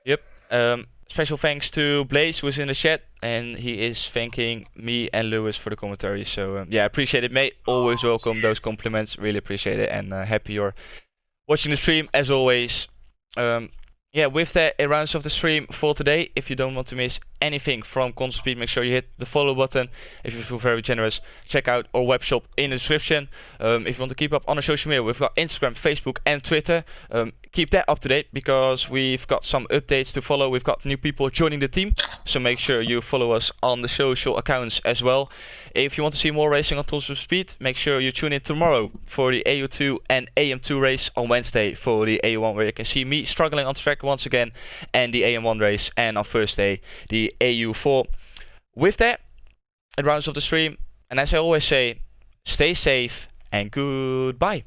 Yep. Special thanks to Blaze, who is in the chat, and he is thanking me and Lewis for the commentary. So yeah, appreciate it, mate. Always welcome those compliments. Really appreciate it, and happy you're watching the stream as always. Yeah, with that, it rounds off the stream for today. If you don't want to miss anything from Constant Speed, make sure you hit the follow button. If you feel very generous, check out our web shop in the description. If you want to keep up on our social media, we've got Instagram, Facebook and Twitter. Keep that up to date because we've got some updates to follow. We've got new people joining the team, so make sure you follow us on the social accounts as well. If you want to see more racing on Tools of Speed, make sure you tune in tomorrow for the AU2 and AM2 race, on Wednesday for the AU1, where you can see me struggling on track once again, and the AM1 race, and on Thursday the AU4. With that, it rounds off the stream, and as I always say, stay safe and goodbye.